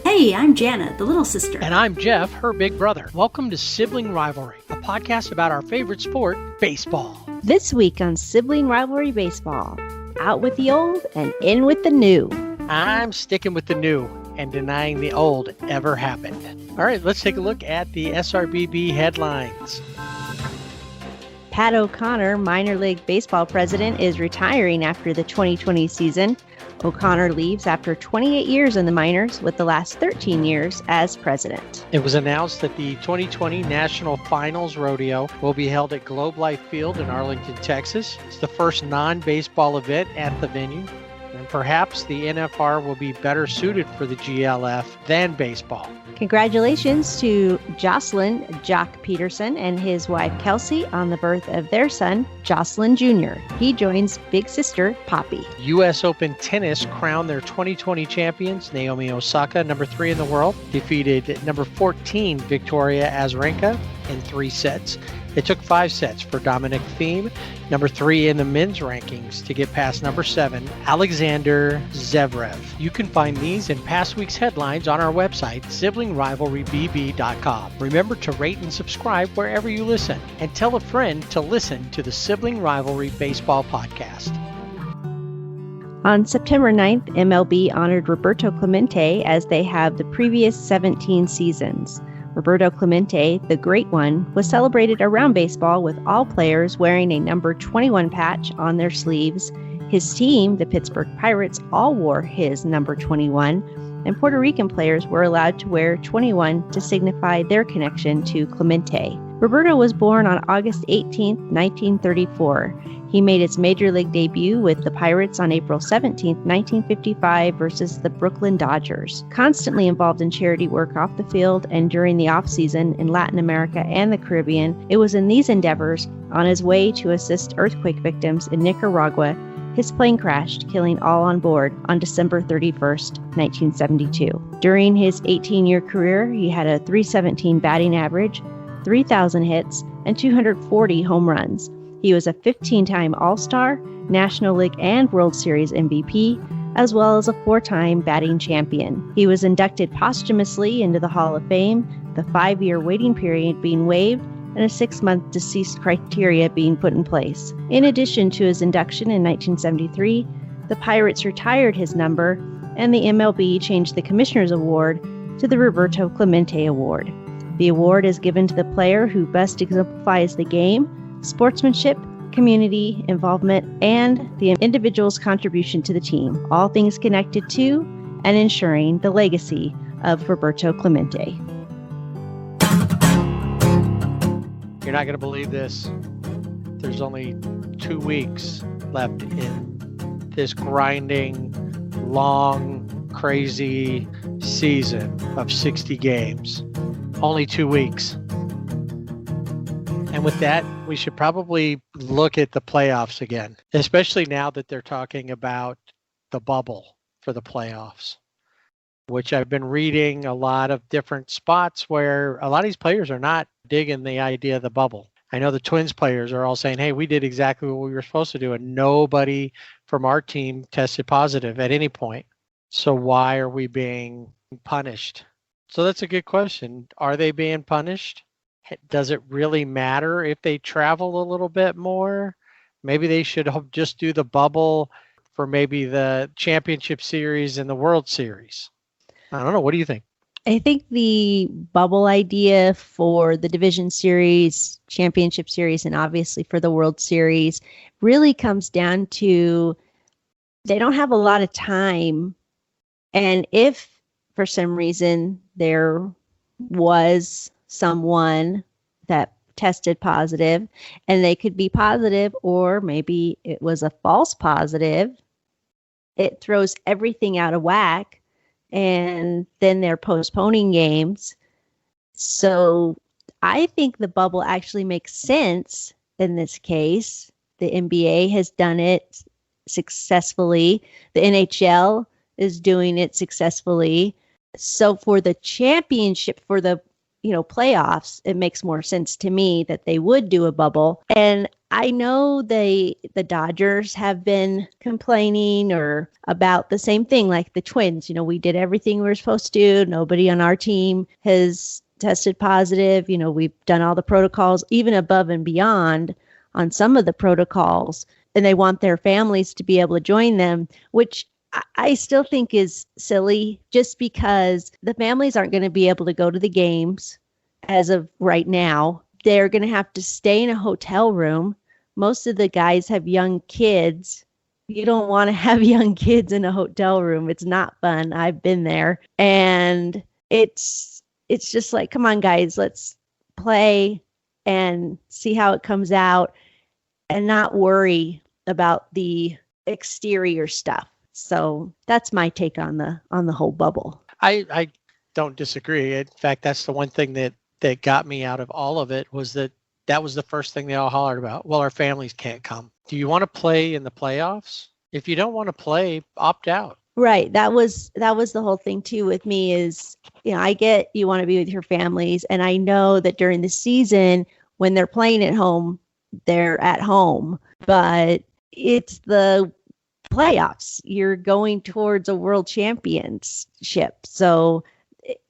Hey, I'm Jana, the little sister. And I'm Jeff, her big brother. Welcome to Sibling Rivalry, a podcast about our favorite sport, baseball. This week on Sibling Rivalry Baseball, out with the old and in with the new. I'm sticking with the new and denying the old ever happened. All right, let's take a look at the SRBB headlines. Pat O'Connor, minor league baseball president, is retiring after the 2020 season. O'Connor leaves after 28 years in the minors, with the last 13 years as president. It was announced that the 2020 National Finals Rodeo will be held at Globe Life Field in Arlington, Texas. It's the first non-baseball event at the venue, and perhaps the NFR will be better suited for the GLF than baseball. Congratulations to Jocelyn Jock Peterson and his wife Kelsey on the birth of their son, Jocelyn Jr. He joins big sister Poppy. U.S. Open Tennis crowned their 2020 champions. Naomi Osaka, number 3 in the world, defeated number 14 Victoria Azarenka in 3 sets. It took 5 sets for Dominic Thiem, number 3 in the men's rankings, to get past number 7, Alexander Zverev. You can find these and past week's headlines on our website, siblingrivalrybb.com. Remember to rate and subscribe wherever you listen, and tell a friend to listen to the Sibling Rivalry Baseball Podcast. On September 9th, MLB honored Roberto Clemente as they have the previous 17 seasons. Roberto Clemente, the Great One, was celebrated around baseball with all players wearing a number 21 patch on their sleeves. His team, the Pittsburgh Pirates, all wore his number 21, and Puerto Rican players were allowed to wear 21 to signify their connection to Clemente. Roberto was born on August 18, 1934. He made his major league debut with the Pirates on April 17, 1955 versus the Brooklyn Dodgers. Constantly involved in charity work off the field and during the off-season in Latin America and the Caribbean, it was in these endeavors, on his way to assist earthquake victims in Nicaragua, his plane crashed, killing all on board on December 31, 1972. During his 18-year career, he had a .317 batting average, 3,000 hits, and 240 home runs. He was a 15-time All-Star, National League and World Series MVP, as well as a 4-time batting champion. He was inducted posthumously into the Hall of Fame, the 5-year waiting period being waived, and a 6-month deceased criteria being put in place. In addition to his induction in 1973, the Pirates retired his number, and the MLB changed the Commissioner's Award to the Roberto Clemente Award. The award is given to the player who best exemplifies the game, sportsmanship, community involvement, and the individual's contribution to the team, all things connected to and ensuring the legacy of Roberto Clemente. You're not going to believe this. There's only 2 weeks left in this grinding, long, crazy season of 60 games. Only 2 weeks. And with that, we should probably look at the playoffs again, especially now that they're talking about the bubble for the playoffs, which I've been reading a lot of different spots where a lot of these players are not digging the idea of the bubble. I know the Twins players are all saying, hey, we did exactly what we were supposed to do, and nobody from our team tested positive at any point. So why are we being punished? So that's a good question. Are they being punished? Does it really matter if they travel a little bit more? Maybe they should just do the bubble for maybe the championship series and the World Series. I don't know. What do you think? I think the bubble idea for the division series, championship series, and obviously for the World Series really comes down to they don't have a lot of time. And if for some reason there was someone that tested positive, and they could be positive, or maybe it was a false positive, it throws everything out of whack, and then they're postponing games. So I think the bubble actually makes sense in this case. The NBA has done it successfully. The NHL is doing it successfully. So for the championship, for the playoffs, it makes more sense to me that they would do a bubble. And I know the Dodgers have been complaining or about the same thing, like the Twins. We did everything we were supposed to do. Nobody on our team has tested positive. We've done all the protocols, even above and beyond on some of the protocols, and they want their families to be able to join them, which I still think is silly, just because the families aren't going to be able to go to the games as of right now. They're going to have to stay in a hotel room. Most of the guys have young kids. You don't want to have young kids in a hotel room. It's not fun. I've been there. And it's just like, come on, guys, let's play and see how it comes out and not worry about the exterior stuff. So that's my take on the whole bubble. I don't disagree. In fact, that's the one thing that got me out of all of it, was that was the first thing they all hollered about. Well, our families can't come. Do you want to play in the playoffs? If you don't want to play, opt out. Right. That was the whole thing too with me is, I get you want to be with your families. And I know that during the season, when they're playing at home, they're at home, but it's the playoffs. You're going towards a world championship. So,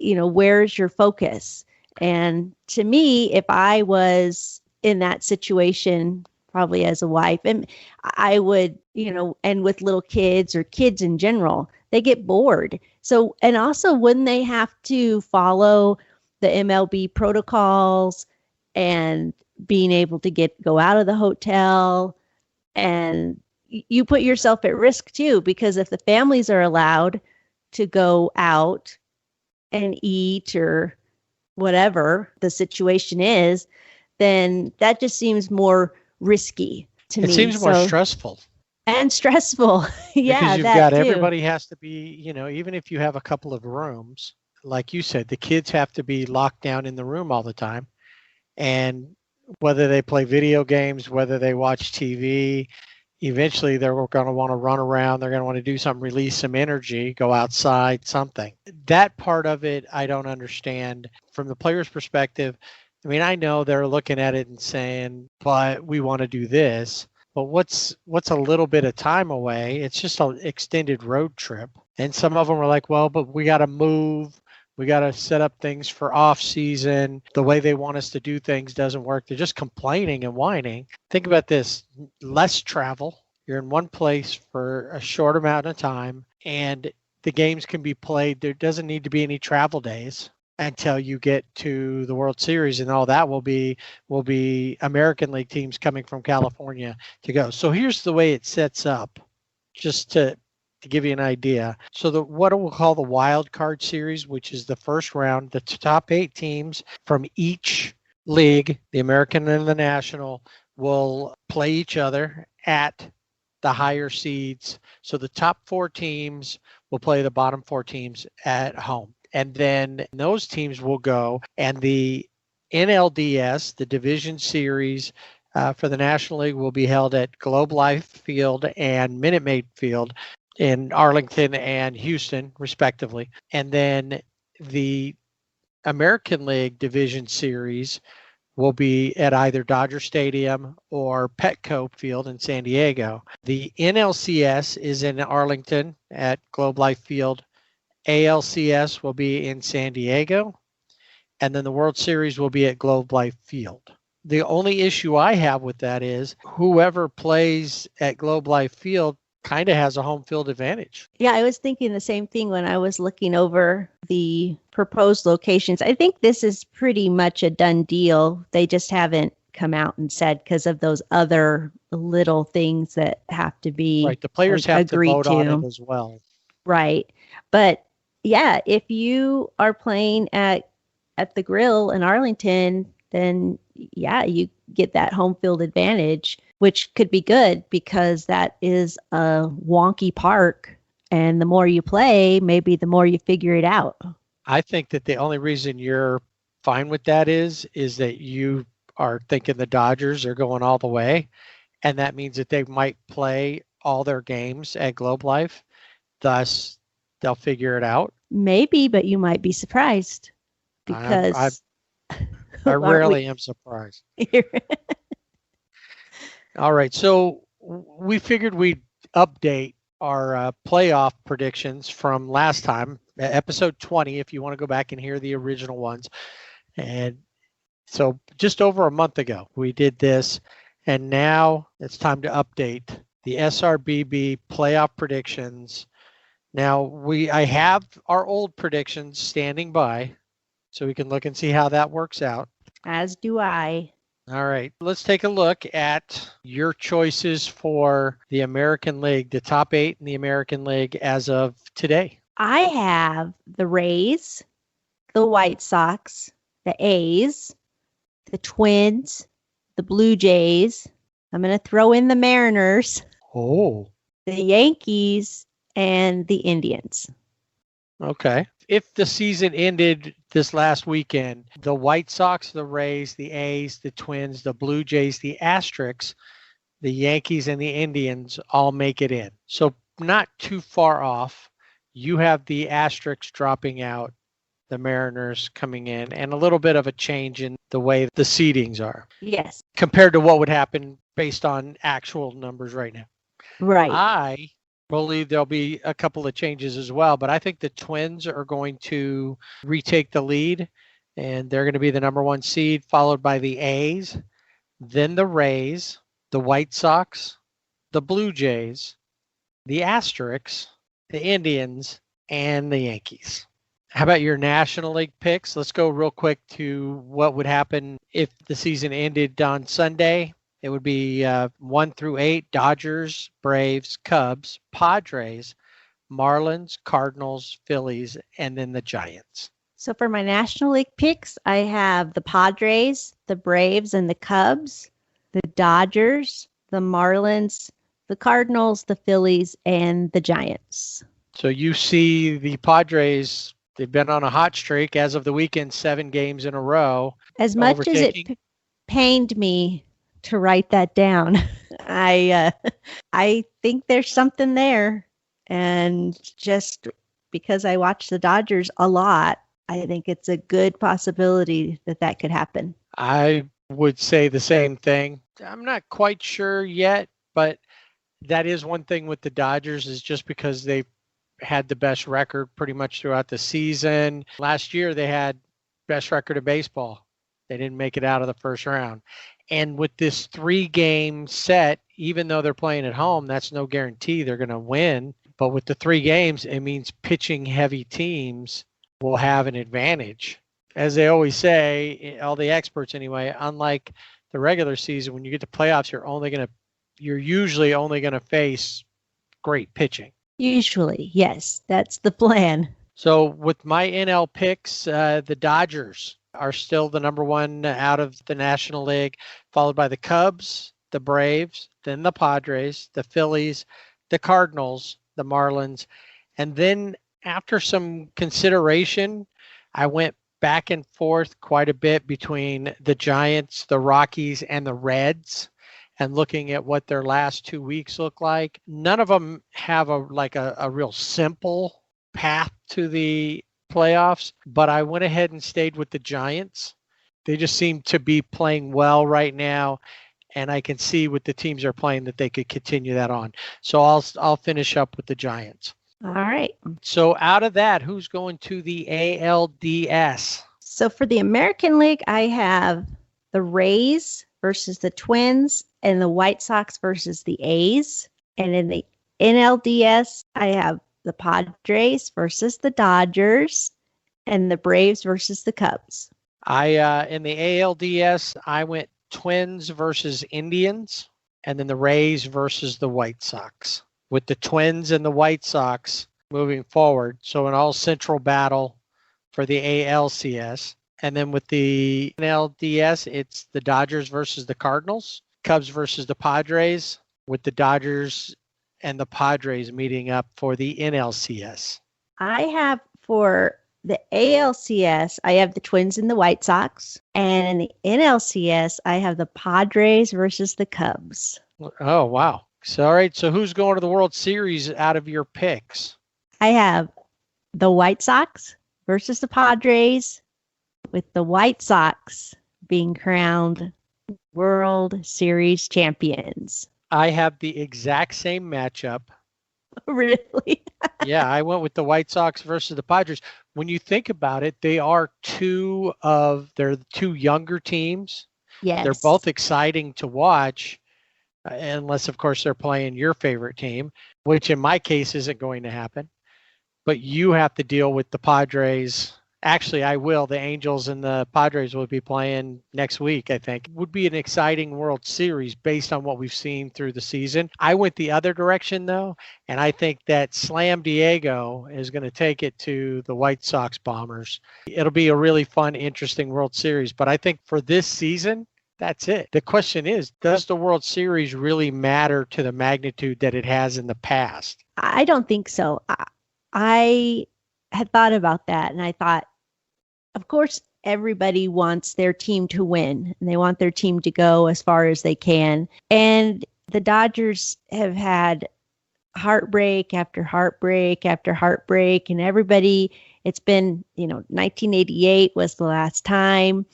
where's your focus? And to me, if I was in that situation, probably as a wife, and I would, and with little kids or kids in general, they get bored. So, and also wouldn't they have to follow the MLB protocols and being able to go out of the hotel? And you put yourself at risk too, because if the families are allowed to go out and eat or whatever the situation is, then that just seems more risky to me. It seems more stressful. And stressful. Yeah, because you've that got too. Everybody has to be, even if you have a couple of rooms, like you said, the kids have to be locked down in the room all the time. And whether they play video games, whether they watch TV, eventually they're going to want to run around. They're going to want to do something, release some energy, go outside, something. That part of it, I don't understand. From the player's perspective, I mean, I know they're looking at it and saying, but we want to do this. But what's a little bit of time away? It's just an extended road trip. And some of them are like, well, but we got to move. We got to set up things for off season. The way they want us to do things doesn't work. They're just complaining and whining. Think about this. Less travel. You're in one place for a short amount of time, and the games can be played. There doesn't need to be any travel days until you get to the World Series, and all that will be American League teams coming from California to go. So here's the way it sets up, just to give you an idea. So what we'll call the wild card series, which is the first round, the top 8 teams from each league, the American and the National, will play each other at the higher seeds. So the top 4 teams will play the bottom 4 teams at home. And then those teams will go, and the NLDS, the division series for the National League, will be held at Globe Life Field and Minute Maid Field in Arlington and Houston, respectively. And then the American League Division Series will be at either Dodger Stadium or Petco Field in San Diego. The NLCS is in Arlington at Globe Life Field. ALCS will be in San Diego. And then the World Series will be at Globe Life Field. The only issue I have with that is whoever plays at Globe Life Field kind of has a home field advantage. Yeah, I was thinking the same thing when I was looking over the proposed locations. I think this is pretty much a done deal. They just haven't come out and said, because of those other little things that have to be right. The players have to vote on it as well. Right. But yeah, if you are playing at the Grill in Arlington, then yeah, you get that home field advantage, which could be good because that is a wonky park. And the more you play, maybe the more you figure it out. I think that the only reason you're fine with that is that you are thinking the Dodgers are going all the way. And that means that they might play all their games at Globe Life. Thus, they'll figure it out. Maybe, but you might be surprised because I rarely am surprised. All right. So we figured we'd update our playoff predictions from last time, episode 20, if you want to go back and hear the original ones. And so just over a month ago, we did this. And now it's time to update the SRBB playoff predictions. Now I have our old predictions standing by, so we can look and see how that works out. As do I. All right, let's take a look at your choices for the American League, the top 8 in the American League as of today. I have the Rays, the White Sox, the A's, the Twins, the Blue Jays. I'm going to throw in the Mariners, Oh, the Yankees, and the Indians. okay. If the season ended this last weekend, the White Sox, the Rays, the A's, the Twins, the Blue Jays, the Asterix, the Yankees, and the Indians all make it in. So not too far off. You have the Asterix dropping out, the Mariners coming in, and a little bit of a change in the way the seedings are Yes. compared to what would happen based on actual numbers right now. Right. I believe there'll be a couple of changes as well, but I think the Twins are going to retake the lead, and they're going to be the number 1 seed, followed by the A's, then the Rays, the White Sox, the Blue Jays, the Asterix, the Indians, and the Yankees. How about your National League picks? Let's go real quick to what would happen if the season ended on Sunday. It would be 1 through 8, Dodgers, Braves, Cubs, Padres, Marlins, Cardinals, Phillies, and then the Giants. So for my National League picks, I have the Padres, the Braves, and the Cubs, the Dodgers, the Marlins, the Cardinals, the Phillies, and the Giants. So you see the Padres, they've been on a hot streak as of the weekend, 7 games in a row. As much as it pained me to write that down, I think there's something there. And just because I watch the Dodgers a lot, I think it's a good possibility that could happen. I would say the same thing. I'm not quite sure yet, but that is one thing with the Dodgers, is just because they've had the best record pretty much throughout the season. Last year, they had best record of baseball. They didn't make it out of the first round. And with this 3-game set, even though they're playing at home, that's no guarantee they're going to win. But with the 3 games, it means pitching heavy teams will have an advantage. As they always say, all the experts anyway, unlike the regular season, when you get to playoffs, you're usually only going to face great pitching. Usually, yes, that's the plan. So with my NL picks, the Dodgers are still the number 1 out of the National League, followed by the Cubs, the Braves, then the Padres, the Phillies, the Cardinals, the Marlins. And then after some consideration, I went back and forth quite a bit between the Giants, the Rockies, and the Reds, and looking at what their last 2 weeks look like. None of them have a real simple path to the playoffs, but I went ahead and stayed with the Giants. They just seem to be playing well right now, and I can see with the teams they're playing that they could continue that on. So I'll finish up with the Giants. All right. So out of that, who's going to the ALDS? So for the American League, I have the Rays versus the Twins and the White Sox versus the A's. And in the NLDS, I have the Padres versus the Dodgers and the Braves versus the Cubs. In the ALDS, I went Twins versus Indians, and then the Rays versus the White Sox, with the Twins and the White Sox moving forward. So an all-central battle for the ALCS. And then with the NLDS, it's the Dodgers versus the Cardinals, Cubs versus the Padres, with the Dodgers and the Padres meeting up for the NLCS. I have for the ALCS, I have the Twins and the White Sox. And in the NLCS, I have the Padres versus the Cubs. Oh, wow. So, all right. So who's going to the World Series out of your picks? I have the White Sox versus the Padres, with the White Sox being crowned World Series champions. I have the exact same matchup. Really? Yeah, I went with the White Sox versus the Padres. When you think about it, they're the two younger teams. They're Yes. both exciting to watch, unless, of course, they're playing your favorite team, which in my case isn't going to happen. But you have to deal with the Padres. Actually, I will. The Angels and the Padres will be playing next week, I think. It would be an exciting World Series based on what we've seen through the season. I went the other direction, though, and I think that Slam Diego is going to take it to the White Sox Bombers. It'll be a really fun, interesting World Series. But I think for this season, that's it. The question is, does the World Series really matter to the magnitude that it has in the past? I don't think so. I had thought about that, and I thought, of course, everybody wants their team to win, and they want their team to go as far as they can. And the Dodgers have had heartbreak after heartbreak after heartbreak, and everybody, it's been, 1988 was the last time.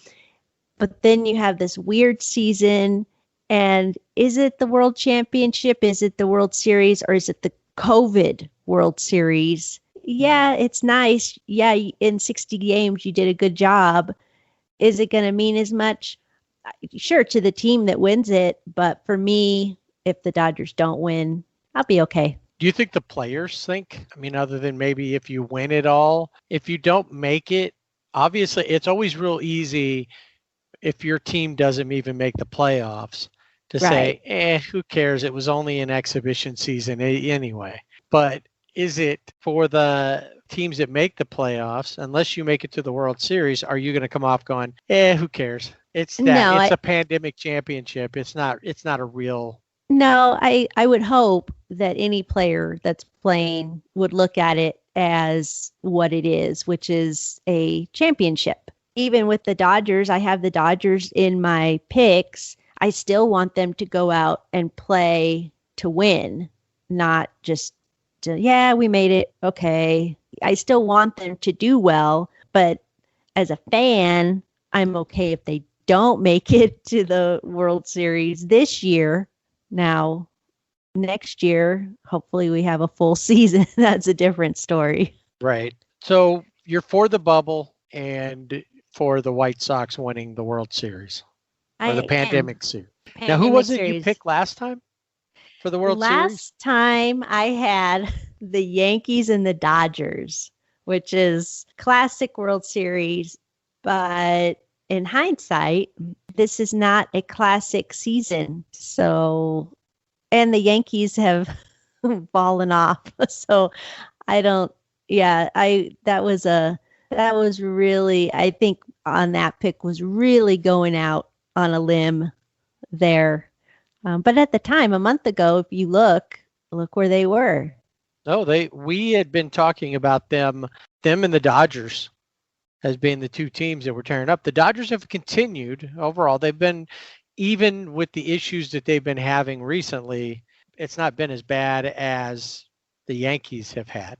But then you have this weird season, and is it the World Championship? Is it the World Series? Or is it the COVID World Series? Yeah, it's nice. Yeah, in 60 games, you did a good job. Is it going to mean as much? Sure, to the team that wins it. But for me, if the Dodgers don't win, I'll be okay. Do you think the players think, other than maybe if you win it all, if you don't make it, obviously it's always real easy if your team doesn't even make the playoffs to say, who cares? It was only an exhibition season anyway. But is it for the teams that make the playoffs, unless you make it to the World Series, are you going to come off going, who cares? It's a pandemic championship. It's not a real. No, I would hope that any player that's playing would look at it as what it is, which is a championship. Even with the Dodgers, I have the Dodgers in my picks. I still want them to go out and play to win, not just we made it. Okay. I still want them to do well, but as a fan, I'm okay if they don't make it to the World Series this year. Now, next year, hopefully we have a full season. That's a different story. Right. So you're for the bubble and for the White Sox winning the World Series or the pandemic series. Now, who was it you picked last time for the World Series? Last time I had the Yankees and the Dodgers, which is classic World Series. But in hindsight, this is not a classic season. So, and the Yankees have fallen off. So that was really, I think on that pick was really going out on a limb there. But at the time, a month ago, if you look where they were. No, we had been talking about them and the Dodgers as being the two teams that were tearing up. The Dodgers have continued overall. They've been, even with the issues that they've been having recently, it's not been as bad as the Yankees have had.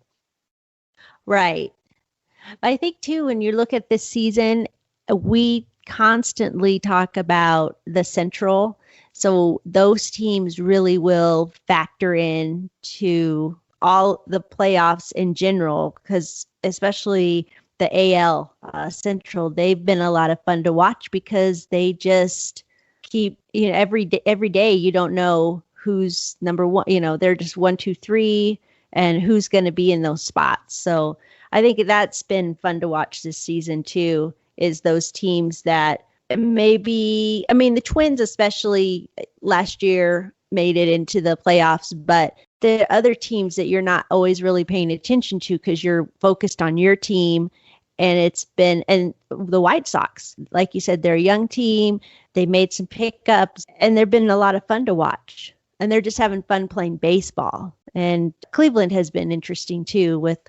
Right. But I think too, when you look at this season, we constantly talk about the Central. So those teams really will factor in to all the playoffs in general, because especially the AL Central, they've been a lot of fun to watch because they just keep, every day you don't know who's number one, they're just 1, 2, 3 and who's going to be in those spots. So I think that's been fun to watch this season too, is those teams that maybe, the Twins especially last year made it into the playoffs, but the other teams that you're not always really paying attention to because you're focused on your team. And the White Sox, like you said, they're a young team. They made some pickups and they've been a lot of fun to watch. And they're just having fun playing baseball. And Cleveland has been interesting too with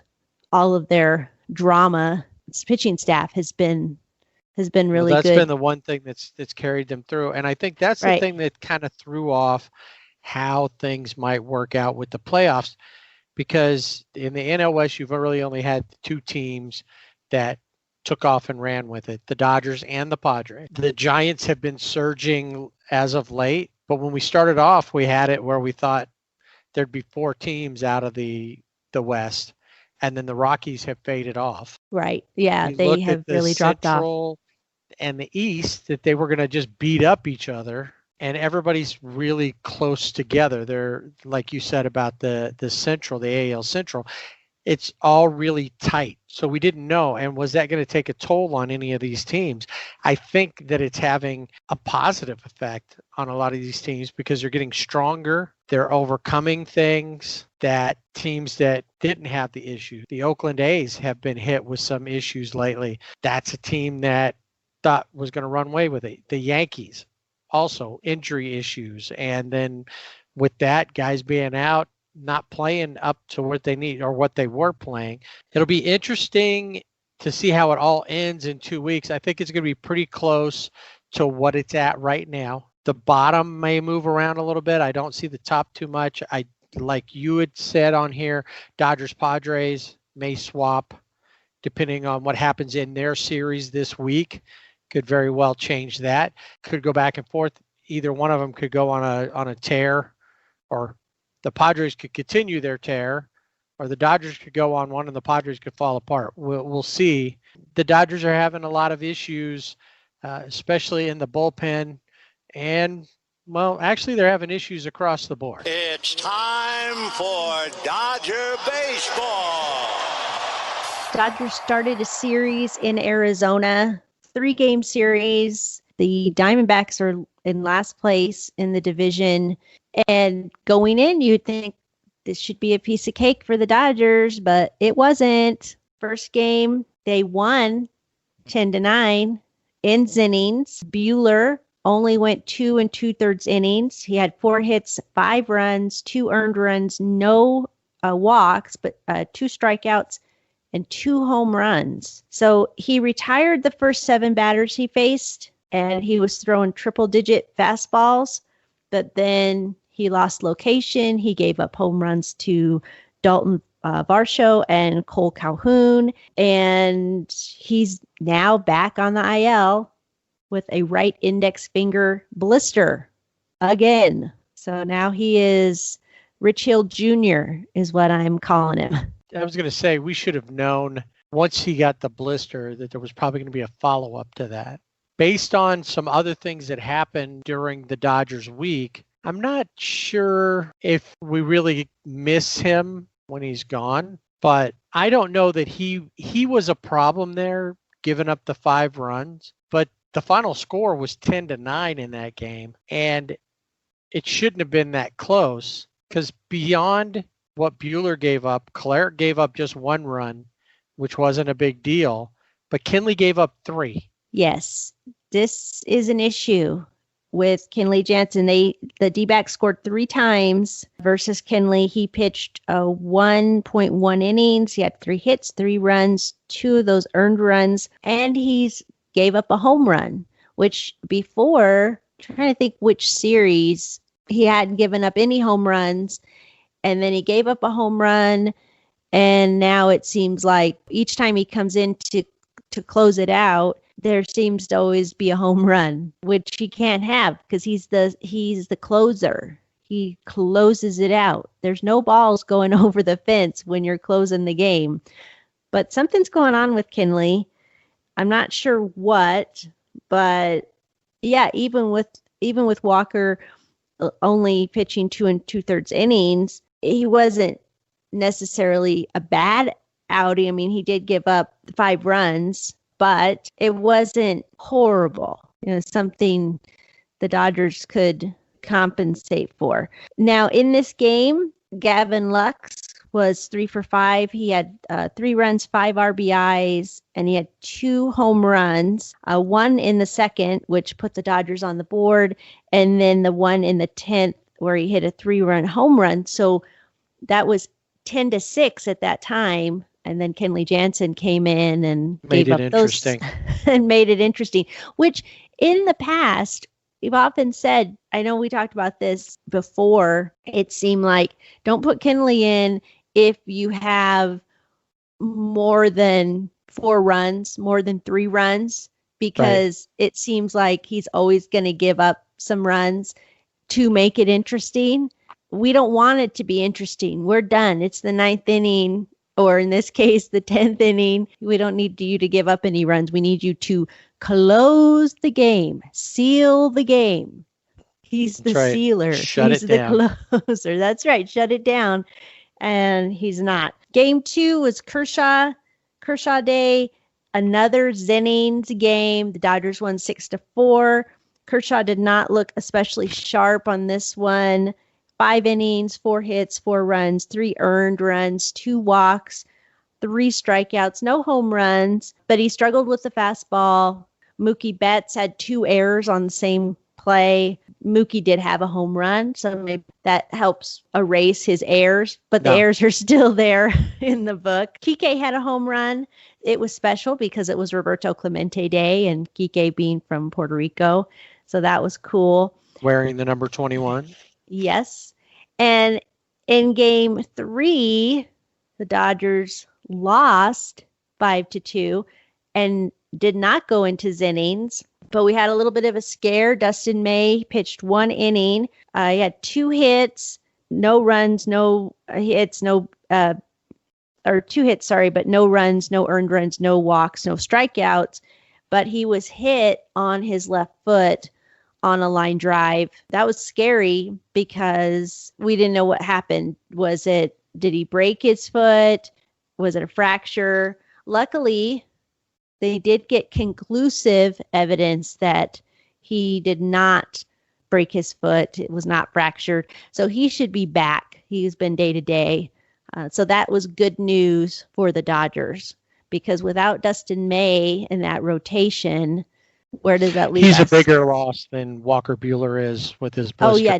all of their drama. Its pitching staff has been really good. That's been the one thing that's carried them through. And I think that's the thing that kind of threw off how things might work out with the playoffs, because in the NL West, you've really only had two teams that took off and ran with it, the Dodgers and the Padres. The Giants have been surging as of late, but when we started off, we had it where we thought there'd be 4 teams out of the West, and then the Rockies have faded off. Right. Yeah, they have really dropped off. Central and the East, that they were going to just beat up each other, and everybody's really close together. They're, like you said about the Central, the AL Central, it's all really tight. So we didn't know. And was that going to take a toll on any of these teams? I think that it's having a positive effect on a lot of these teams because they're getting stronger. They're overcoming things that teams that didn't have the issue. The Oakland A's have been hit with some issues lately. That's a team that thought was going to run away with it. The Yankees, also injury issues. And then with that, guys being out, not playing up to what they need or what they were playing. It'll be interesting to see how it all ends in 2 weeks. I think it's going to be pretty close to what it's at right now. The bottom may move around a little bit. I don't see the top too much. Like you had said on here, Dodgers Padres may swap depending on what happens in their series this week. Could very well change that. Could go back and forth. Either one of them could go on a tear, or the Padres could continue their tear, or the Dodgers could go on one and the Padres could fall apart. We'll see. The Dodgers are having a lot of issues, especially in the bullpen. And, well, actually, they're having issues across the board. It's time for Dodger baseball. Dodgers started a series in Arizona, 3-game series. The Diamondbacks are in last place in the division. And going in, you'd think this should be a piece of cake for the Dodgers, but it wasn't. First game, they won 10-9 in innings. Buehler only went 2 2/3 innings. He had 4 hits, 5 runs, 2 earned runs, no walks, but 2 strikeouts and 2 home runs. So he retired the first 7 batters he faced, and he was throwing triple-digit fastballs, but then he lost location. He gave up home runs to Dalton Varsho and Cole Calhoun, and he's now back on the IL with a right index finger blister again. So now he is Rich Hill Jr. is what I'm calling him. I was going to say, we should have known once he got the blister that there was probably going to be a follow-up to that. Based on some other things that happened during the Dodgers week, I'm not sure if we really miss him when he's gone, but I don't know that he was a problem there, giving up the 5 runs, but the final score was 10-9 in that game, and it shouldn't have been that close because beyond what Buehler gave up, Claret gave up just 1 run, which wasn't a big deal, but Kenley gave up 3. Yes, this is an issue with Kenley Jansen. The D-backs scored 3 times versus Kenley. He pitched 1.1 innings. He had 3 hits, 3 runs, 2 of those earned runs, and he's gave up a home run, which before, I'm trying to think which series, he hadn't given up any home runs, and then he gave up a home run, and now it seems like each time he comes in to close it out, there seems to always be a home run, which he can't have because he's the closer. He closes it out. There's no balls going over the fence when you're closing the game. But something's going on with Kenley. I'm not sure what, but yeah, even with Walker only pitching 2 2/3 innings, he wasn't necessarily a bad outing. I mean, he did give up 5 runs, but it wasn't horrible. Something the Dodgers could compensate for. Now, in this game, Gavin Lux was 3 for 5. He had 3 runs, 5 RBIs, and he had 2 home runs. 1 in the second, which put the Dodgers on the board, and then the one in the 10th where he hit a 3-run home run. So that was 10-6 at that time. And then Kenley Jansen came in and gave up those and made it interesting, which in the past, we've often said, I know we talked about this before, it seemed like don't put Kenley in if you have more than 4 runs, more than 3 runs, because it seems like he's always going to give up some runs to make it interesting. We don't want it to be interesting. We're done. It's the 9th inning, or in this case, the 10th inning. We don't need you to give up any runs. We need you to close the game, seal the game. He's the sealer. He's the closer. That's right. Shut it down. And he's not. Game 2 was Kershaw Day. Another Jennings game. The Dodgers won 6-4. Kershaw did not look especially sharp on this one. 5 innings, 4 hits, 4 runs, 3 earned runs, 2 walks, 3 strikeouts, no home runs, but he struggled with the fastball. Mookie Betts had 2 errors on the same play. Mookie did have a home run, so maybe that helps erase his errors, but the errors are still there in the book. Kike had a home run. It was special because it was Roberto Clemente Day, and Kike being from Puerto Rico, so that was cool. Wearing the number 21. Yes. And in game 3, the Dodgers lost 5-2 and did not go into innings. But we had a little bit of a scare. Dustin May pitched 1 inning. He had 2 hits, no runs, no hits, or 2 hits, but no runs, no earned runs, no walks, no strikeouts. But he was hit on his left foot on a line drive. That was scary because we didn't know what happened. Did he break his foot? Was it a fracture? Luckily, they did get conclusive evidence that he did not break his foot. It was not fractured. So he should be back. He's been day to day. So that was good news for the Dodgers, because without Dustin May in that rotation, where does that leave us? He's a bigger loss than Walker Buehler is with his blister. Oh, yeah,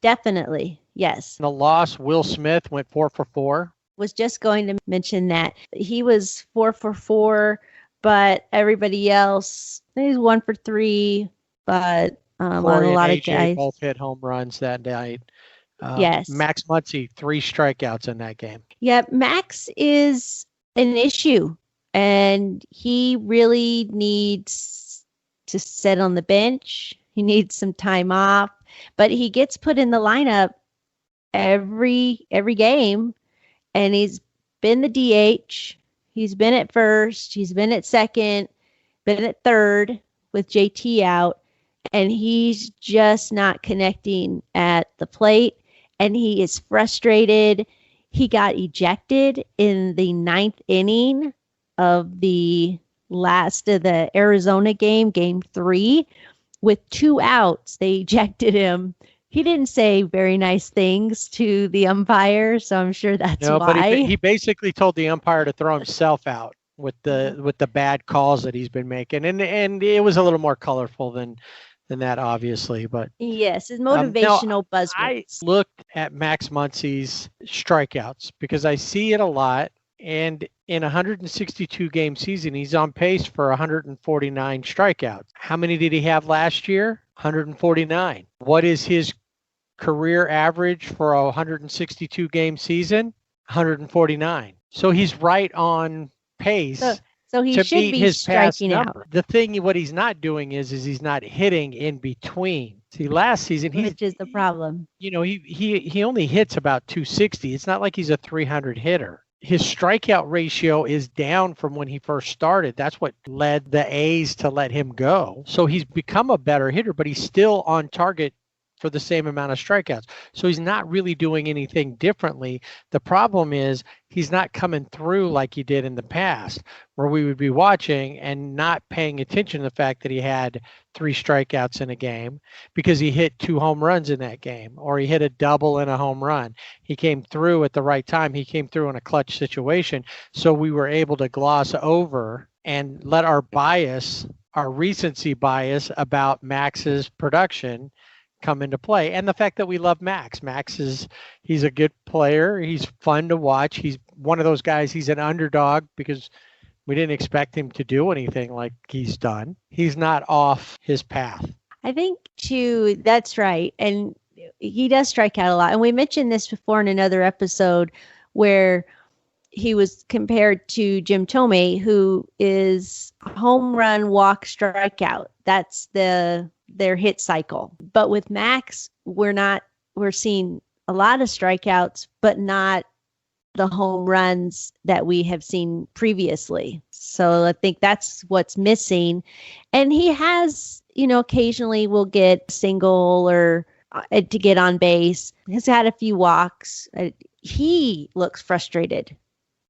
definitely. Yes. The loss, Will Smith went 4 for 4. Was just going to mention that. He was 4 for 4, but everybody else, he's 1 for 3, but on a lot of guys. Both hit home runs that night. Yes. Max Muncy, 3 strikeouts in that game. Yeah, Max is an issue, and he really needs to sit on the bench. He needs some time off, but he gets put in the lineup every game, and he's been the DH. He's been at first. He's been at second, been at third with JT out, and he's just not connecting at the plate, and he is frustrated. He got ejected in the 9th inning of the last of the Arizona game, game 3, with 2 outs. They ejected him. He didn't say very nice things to the umpire, so I'm sure that's why. But he basically told the umpire to throw himself out with the bad calls that he's been making, and it was a little more colorful than that, obviously. But yes, his motivational buzzwords. I looked at Max Muncy's strikeouts because I see it a lot. And in a 162 game season, he's on pace for 149 strikeouts. How many did he have last year? 149. What is his career average for a 162 game season? 149. So he's right on pace. So he to should beat be his striking past out. number. The thing, what he's not doing is he's not hitting in between. See, last season which is the problem. He only hits about 260. It's not like he's a 300 hitter. His strikeout ratio is down from when he first started. That's what led the A's to let him go. So he's become a better hitter, but he's still on target for the same amount of strikeouts. So he's not really doing anything differently. The problem is he's not coming through like he did in the past, where we would be watching and not paying attention to the fact that he had 3 strikeouts in a game because he hit 2 home runs in that game, or he hit a double and a home run. He came through at the right time. He came through in a clutch situation. So we were able to gloss over and let our recency bias about Max's production come into play. And the fact that we love Max. He's a good player. He's fun to watch. He's one of those guys. He's an underdog because we didn't expect him to do anything like he's done. He's not off his path. I think too, that's right. And he does strike out a lot. And we mentioned this before in another episode where he was compared to Jim Thome, who is home run, walk, strikeout. That's their hit cycle. But with Max, we're seeing a lot of strikeouts, but not the home runs that we have seen previously. So I think that's what's missing. And he has, occasionally will get single or to get on base. He's had a few walks. He looks frustrated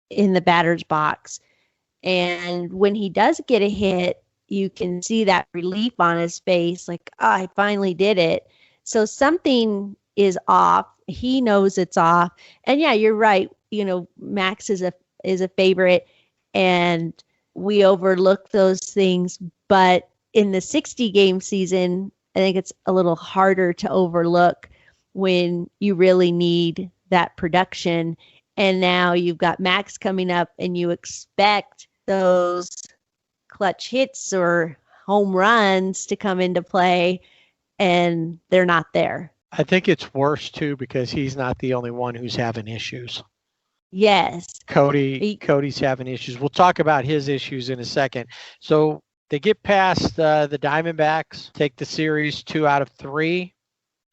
in the batter's box. And when he does get a hit, you can see that relief on his face, like, oh, I finally did it. So something is off. He knows it's off. And yeah, you're right. Max is a favorite, and we overlook those things. But in the 60-game season, I think it's a little harder to overlook when you really need that production. And now you've got Max coming up, and you expect those clutch hits or home runs to come into play, and they're not there. I think it's worse, too, because he's not the only one who's having issues. Yes. Cody's having issues. We'll talk about his issues in a second. So they get past the Diamondbacks, take the series 2 out of 3.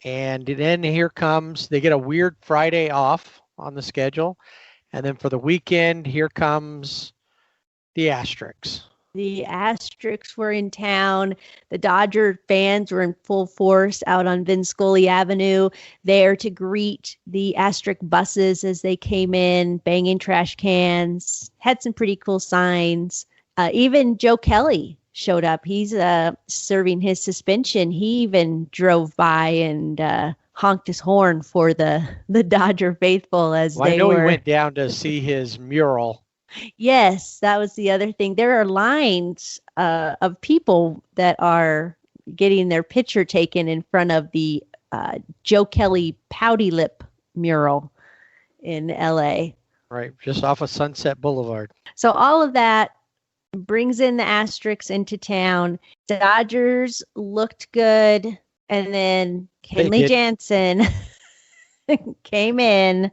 And then here comes, they get a weird Friday off on the schedule. And then for the weekend, here comes the Asterix. The Asterix were in town. The Dodger fans were in full force out on Vinscoli Avenue, there to greet the Asterix buses as they came in, banging trash cans, had some pretty cool signs. Even Joe Kelly showed up. He's serving his suspension. He even drove by and honked his horn for the Dodger faithful as they were. He went down to see his mural. Yes, that was the other thing. There are lines of people that are getting their picture taken in front of the Joe Kelly Pouty Lip mural in LA. Right, just off of Sunset Boulevard. So all of that brings in the Asterix into town. The Dodgers looked good, and then Kenley Jansen came in,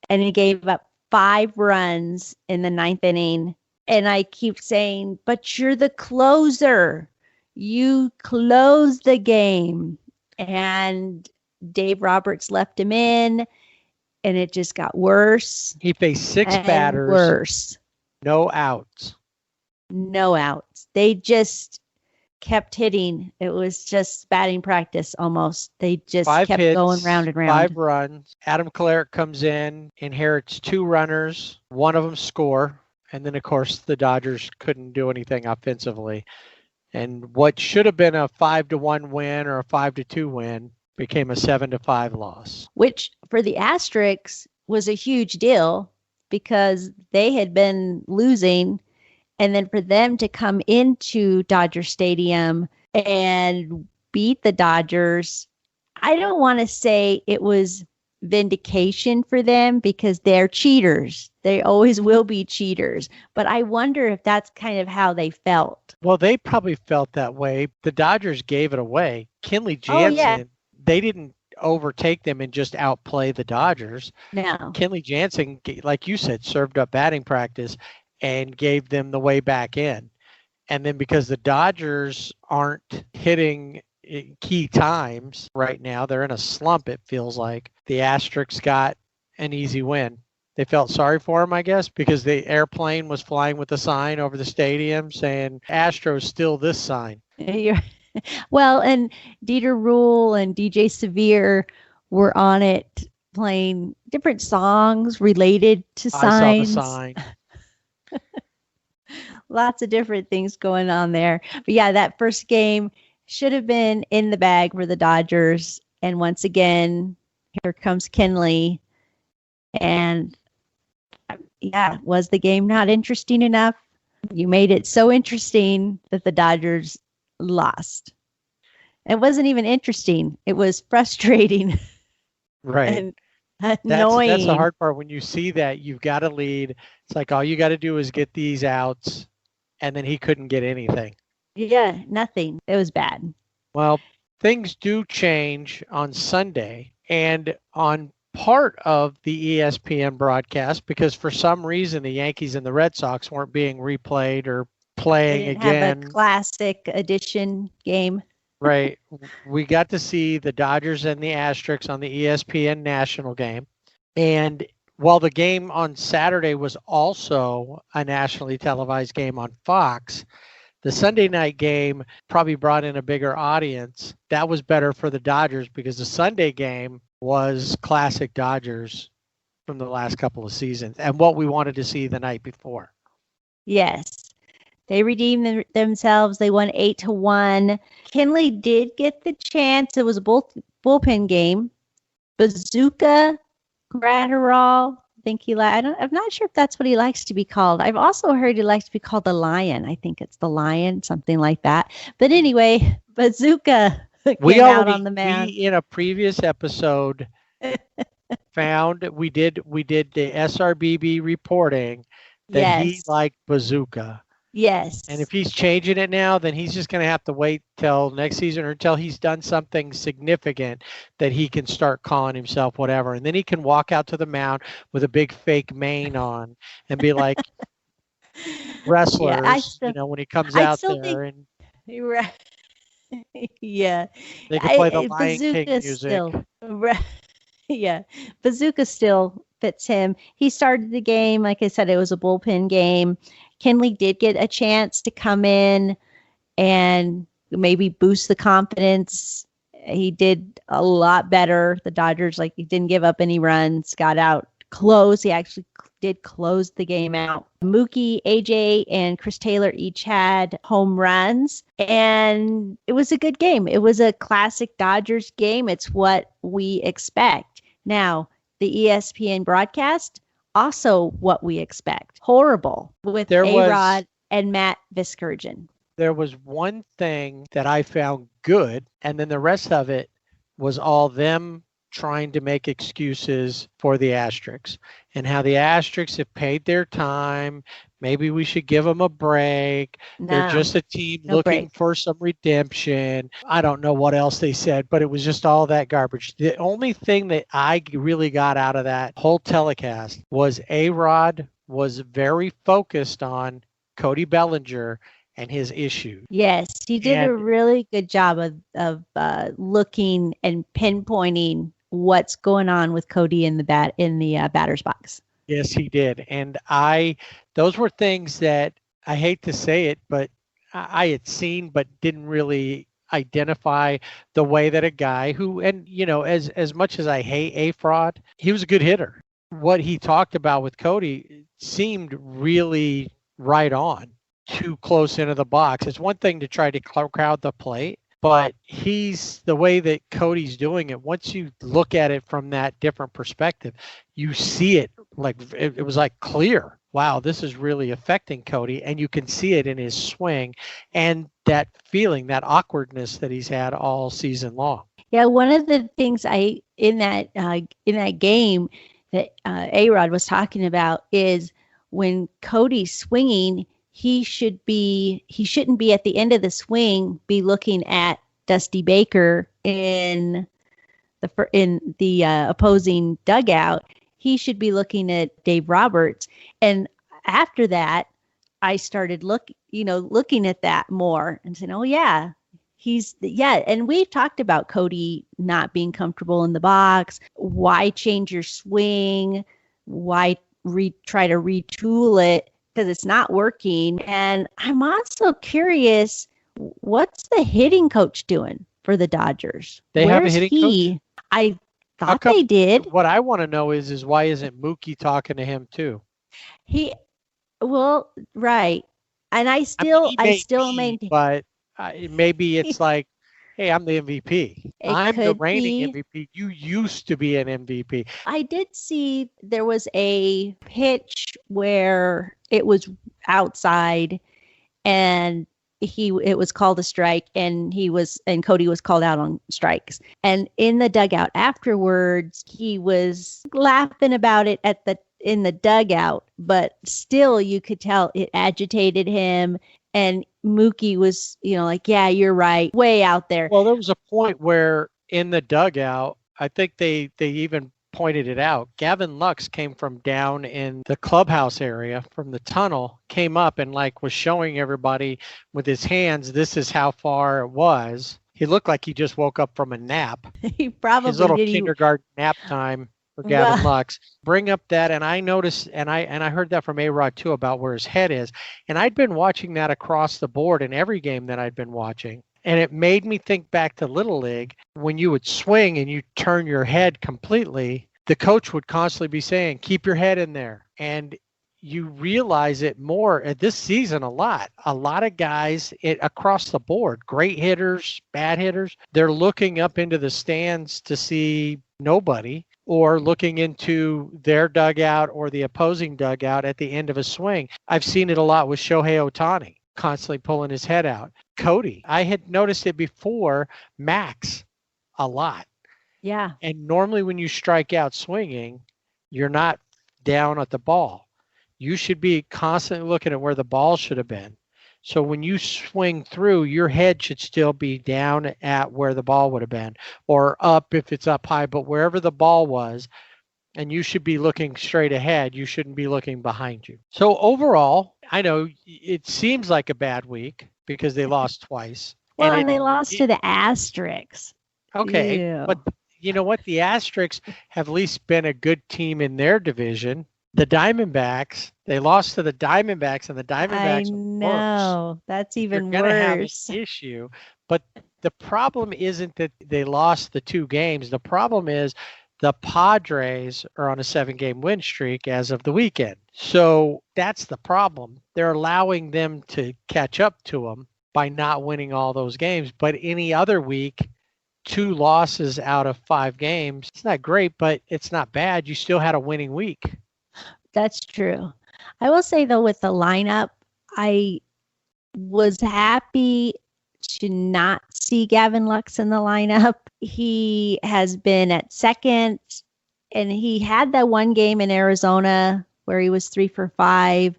and he gave up 5 runs in the 9th inning. And I keep saying, but you're the closer. You close the game. And Dave Roberts left him in, and it just got worse. He faced 6 batters. Worse. No outs. No outs. They just kept hitting. It was just batting practice almost. They just 5 kept hits, going round and round. 5 runs. Adam Kolarek comes in, inherits 2 runners. One of them score. And then, of course, the Dodgers couldn't do anything offensively. And what should have been a 5-1 win or a 5-2 win became a 7-5 loss. Which for the Asterix was a huge deal because they had been losing. And then for them to come into Dodger Stadium and beat the Dodgers, I don't want to say it was vindication for them because they're cheaters. They always will be cheaters. But I wonder if that's kind of how they felt. Well, they probably felt that way. The Dodgers gave it away. Kenley Jansen, They didn't overtake them and just outplay the Dodgers. No. Kenley Jansen, like you said, served up batting practice and gave them the way back in. And then because the Dodgers aren't hitting key times right now, they're in a slump, it feels like. The Asterix got an easy win. They felt sorry for him, I guess, because the airplane was flying with a sign over the stadium saying, Astros still this sign. Well, and Dieter Rule and DJ Severe were on it playing different songs related to signs. I saw the sign. Lots of different things going on there. But yeah, that first game should have been in the bag for the Dodgers. And once again, here comes Kenley. And yeah, was the game not interesting enough? You made it so interesting that the Dodgers lost. It wasn't even interesting. It was frustrating. Right. And annoying. That's the hard part. When you see that, you've got to lead. It's like all you got to do is get these outs. And then he couldn't get anything. Yeah, nothing. It was bad. Well, things do change on Sunday. And on part of the ESPN broadcast because for some reason the Yankees and the Red Sox weren't being replayed or playing They didn't again. have a classic edition game. Right. We got to see the Dodgers and the Asterix on the ESPN national game. And while the game on Saturday was also a nationally televised game on Fox, the Sunday night game probably brought in a bigger audience. That was better for the Dodgers because the Sunday game was classic Dodgers from the last couple of seasons and what we wanted to see the night before. Yes. They redeemed themselves. They won 8-1. Kenley did get the chance. It was a bullpen game. Bazooka, Gratterall, I'm not sure if that's what he likes to be called. I've also heard he likes to be called the Lion. I think it's the Lion, something like that. But anyway, Bazooka came out on the mound. We in a previous episode found we did the SRBB reporting that he liked Bazooka. Yes. And if he's changing it now, then he's just going to have to wait till next season or until he's done something significant that he can start calling himself whatever. And then he can walk out to the mound with a big fake mane on and be like wrestlers, when he comes out there. And right. Yeah. They can play the Lion King music. Yeah. Bazooka still fits him. He started the game. Like I said, it was a bullpen game. Kenley did get a chance to come in and maybe boost the confidence. He did a lot better. The Dodgers, he didn't give up any runs, got out close. He actually did close the game out. Mookie, AJ, and Chris Taylor each had home runs, and it was a good game. It was a classic Dodgers game. It's what we expect. Now, the ESPN broadcast, also what we expect. Horrible with A-Rod and Matt Viskurgen. There was one thing that I found good, and then the rest of it was all them trying to make excuses for the Asterix and how the Asterix have paid their time. Maybe we should give them a break. No, they're just a team looking for some redemption. I don't know what else they said, but it was just all that garbage. The only thing that I really got out of that whole telecast was A-Rod was very focused on Cody Bellinger and his issues. Yes, he did a really good job of looking and pinpointing what's going on with Cody in the batter's box. Yes, he did. And those were things that I hate to say it, but I had seen, but didn't really identify the way that a guy who, and as much as I hate A-Fraud, he was a good hitter. What he talked about with Cody seemed really right on, too close into the box. It's one thing to try to crowd the plate, but the way that Cody's doing it, once you look at it from that different perspective, you see it it was clear. Wow, this is really affecting Cody. And you can see it in his swing and that feeling, that awkwardness that he's had all season long. Yeah, one of the things in that game that A-Rod was talking about is when Cody's swinging, he shouldn't be at the end of the swing be looking at Dusty Baker in the opposing dugout. He should be looking at Dave Roberts. And after that, I started looking at that more and saying, oh yeah, and we've talked about Cody not being comfortable in the box. Why change your swing? Why try to retool it? Because it's not working. And I'm also curious, what's the hitting coach doing for the Dodgers? They have a hitting coach? I thought they did. What I want to know is why isn't Mookie talking to him too? Right. And I still maintain. But maybe it's hey, I'm the MVP. I'm the reigning MVP. You used to be an MVP. I did see there was a pitch where it was outside and it was called a strike and Cody was called out on strikes. And in the dugout afterwards, he was laughing about it in the dugout, but still you could tell it agitated him. And Mookie was, yeah, you're right, way out there. Well, there was a point where in the dugout, I think they even pointed it out. Gavin Lux came from down in the clubhouse area from the tunnel, came up and was showing everybody with his hands, this is how far it was. He looked like he just woke up from a nap. He probably his little did. kindergarten nap time for Gavin Lux. Bring up that, and I noticed, and I heard that from A-Rod too about where his head is. And I'd been watching that across the board in every game that I'd been watching. And it made me think back to Little League when you would swing and you turn your head completely. The coach would constantly be saying, keep your head in there. And you realize it more at this season a lot. A lot of guys across the board, great hitters, bad hitters, they're looking up into the stands to see nobody or looking into their dugout or the opposing dugout at the end of a swing. I've seen it a lot with Shohei Ohtani, constantly pulling his head out. Cody, I had noticed it before. Max, a lot. Yeah. And normally when you strike out swinging, you're not down at the ball. You should be constantly looking at where the ball should have been. So when you swing through, your head should still be down at where the ball would have been, or up if it's up high, but wherever the ball was, and you should be looking straight ahead. You shouldn't be looking behind you. So overall, I know it seems like a bad week because they lost twice. Well, and they lost to the Asterix. Okay, Ew. but you know what? The Asterix have at least been a good team in their division. The Diamondbacks, they lost to the Diamondbacks, and the Diamondbacks I know. That's even You're gonna have worse. an issue. But the problem isn't that they lost the 2 games. The problem is the Padres are on a 7-game win streak as of the weekend. So that's the problem. They're allowing them to catch up to them by not winning all those games. But any other week, 2 losses out of 5 games, it's not great, but it's not bad. You still had a winning week. That's true. I will say, though, with the lineup, I was happy to not see Gavin Lux in the lineup. He has been at second, and he had that one game in Arizona where he was 3 for 5.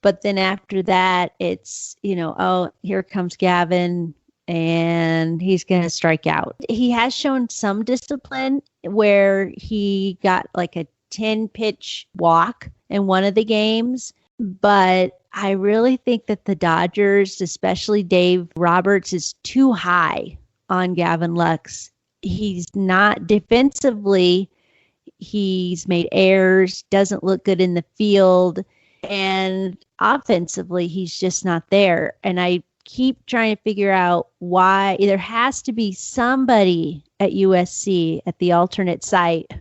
But then after that, it's, oh, here comes Gavin, and he's going to strike out. He has shown some discipline where he got like a 10-pitch walk in one of the games, but I really think that the Dodgers, especially Dave Roberts, is too high on Gavin Lux. He's not defensively. He's made errors, doesn't look good in the field, and offensively, he's just not there. And I keep trying to figure out why. There has to be somebody at USC at the alternate site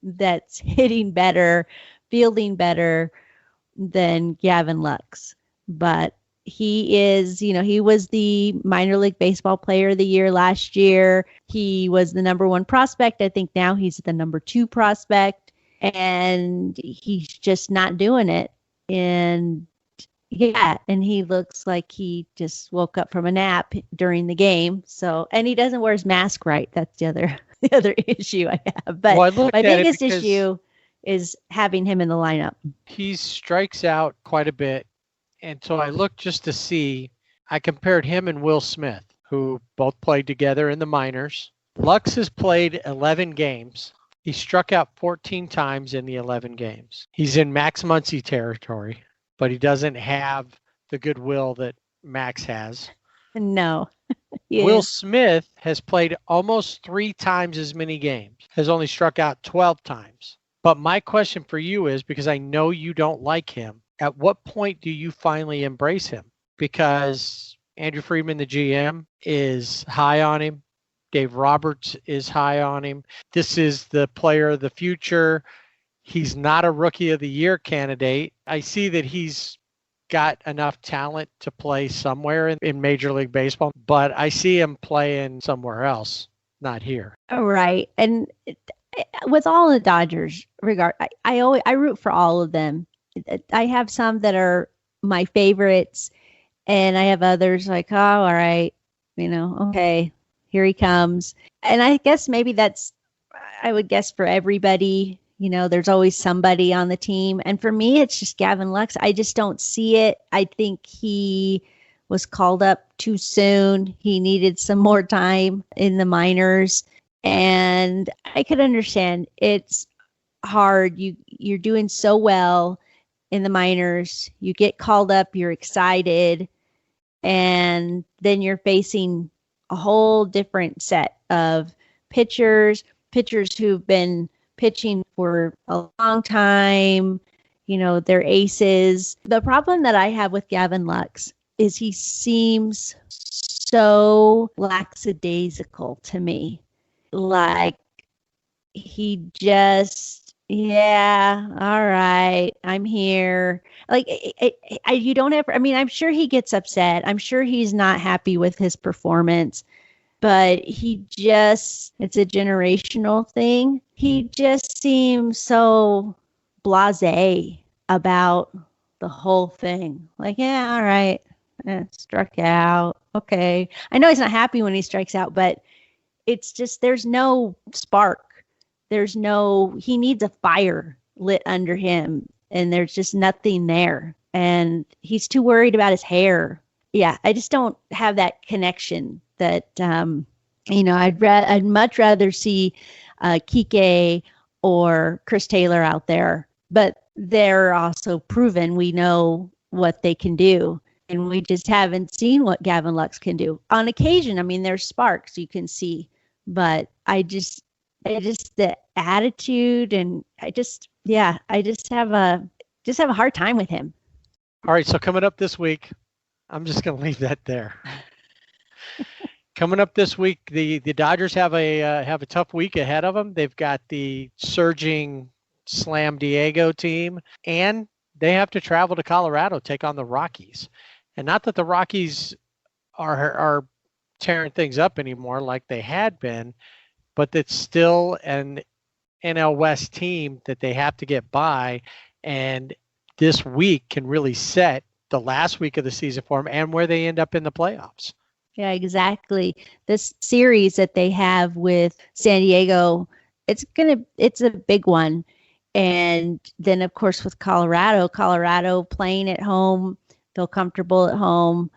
that's hitting better, fielding better than Gavin Lux. But he is, he was the minor league baseball player of the year last year. He was the number 1 prospect. I think now he's the number 2 prospect, and he's just not doing it. And yeah, and he looks like he just woke up from a nap during the game. So, and he doesn't wear his mask right. That's the other issue I have. But my biggest issue is having him in the lineup. He strikes out quite a bit. And so I looked just to see, I compared him and Will Smith, who both played together in the minors. Lux has played 11 games. He struck out 14 times in the 11 games. He's in Max Muncy territory, but he doesn't have the goodwill that Max has. No. Will Smith has played almost 3 times as many games, has only struck out 12 times. But my question for you is, because I know you don't like him, at what point do you finally embrace him? Because Andrew Friedman, the GM, is high on him. Dave Roberts is high on him. This is the player of the future. He's not a Rookie of the Year candidate. I see that he's got enough talent to play somewhere in Major League Baseball, but I see him playing somewhere else, not here. All right. And with all the Dodgers, I root for all of them. I have some that are my favorites, and I have others like, oh, all right, okay, here he comes. And I guess maybe I would guess for everybody, there's always somebody on the team. And for me, it's just Gavin Lux. I just don't see it. I think he was called up too soon. He needed some more time in the minors. And I could understand it's hard. You're doing so well in the minors. You get called up, you're excited, and then you're facing a whole different set of pitchers who've been pitching for a long time. They're aces. The problem that I have with Gavin Lux is he seems so lackadaisical to me. Like he just, yeah, all right, I'm here. Like you don't ever, I'm sure he gets upset. I'm sure he's not happy with his performance, but it's a generational thing. He just seems so blasé about the whole thing. Like, yeah, all right, struck out. Okay. I know he's not happy when he strikes out, but it's just, there's no spark. He needs a fire lit under him, and there's just nothing there. And he's too worried about his hair. Yeah, I just don't have that connection that, I'd much rather see Kike or Chris Taylor out there, but they're also proven. We know what they can do, and we just haven't seen what Gavin Lux can do. On occasion, there's sparks you can see, but I just the attitude, and I just have a hard time with him. All right, so coming up this week, I'm just going to leave that there. Coming up this week, the Dodgers have a tough week ahead of them. They've got the surging Slam Diego team, and they have to travel to Colorado, take on the Rockies. And not that the Rockies are tearing things up anymore like they had been, but it's still an NL West team that they have to get by. And this week can really set the last week of the season for them and where they end up in the playoffs. Yeah, exactly. This series that they have with San Diego, it's a big one. And then, of course, with Colorado playing at home, feel comfortable at home.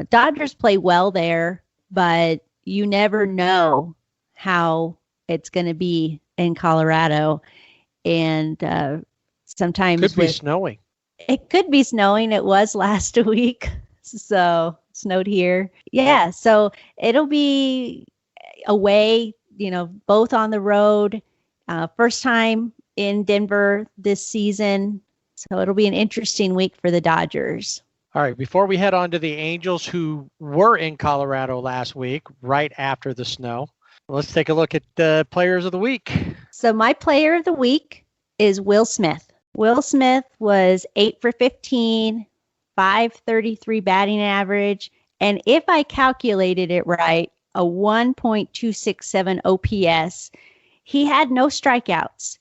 Dodgers play well there, but you never know how it's going to be in Colorado. And sometimes it could be snowing. It could be snowing. It was last week. So snowed here. Yeah. So it'll be away, both on the road. First time in Denver this season. So it'll be an interesting week for the Dodgers. All right. Before we head on to the Angels, who were in Colorado last week, right after the snow, let's take a look at the players of the week. So my player of the week is Will Smith. Will Smith was 8 for 15, 533 batting average. And if I calculated it right, a 1.267 OPS. He had no strikeouts.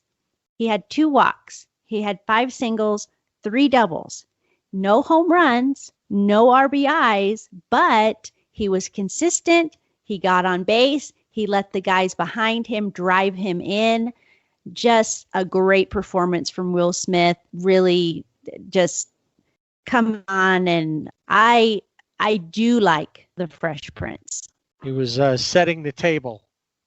He had 2 walks. He had 5 singles, 3 doubles, no home runs, no RBIs, but he was consistent. He got on base. He let the guys behind him drive him in. Just a great performance from Will Smith. Really just come on. And I do like the Fresh Prince. He was setting the table,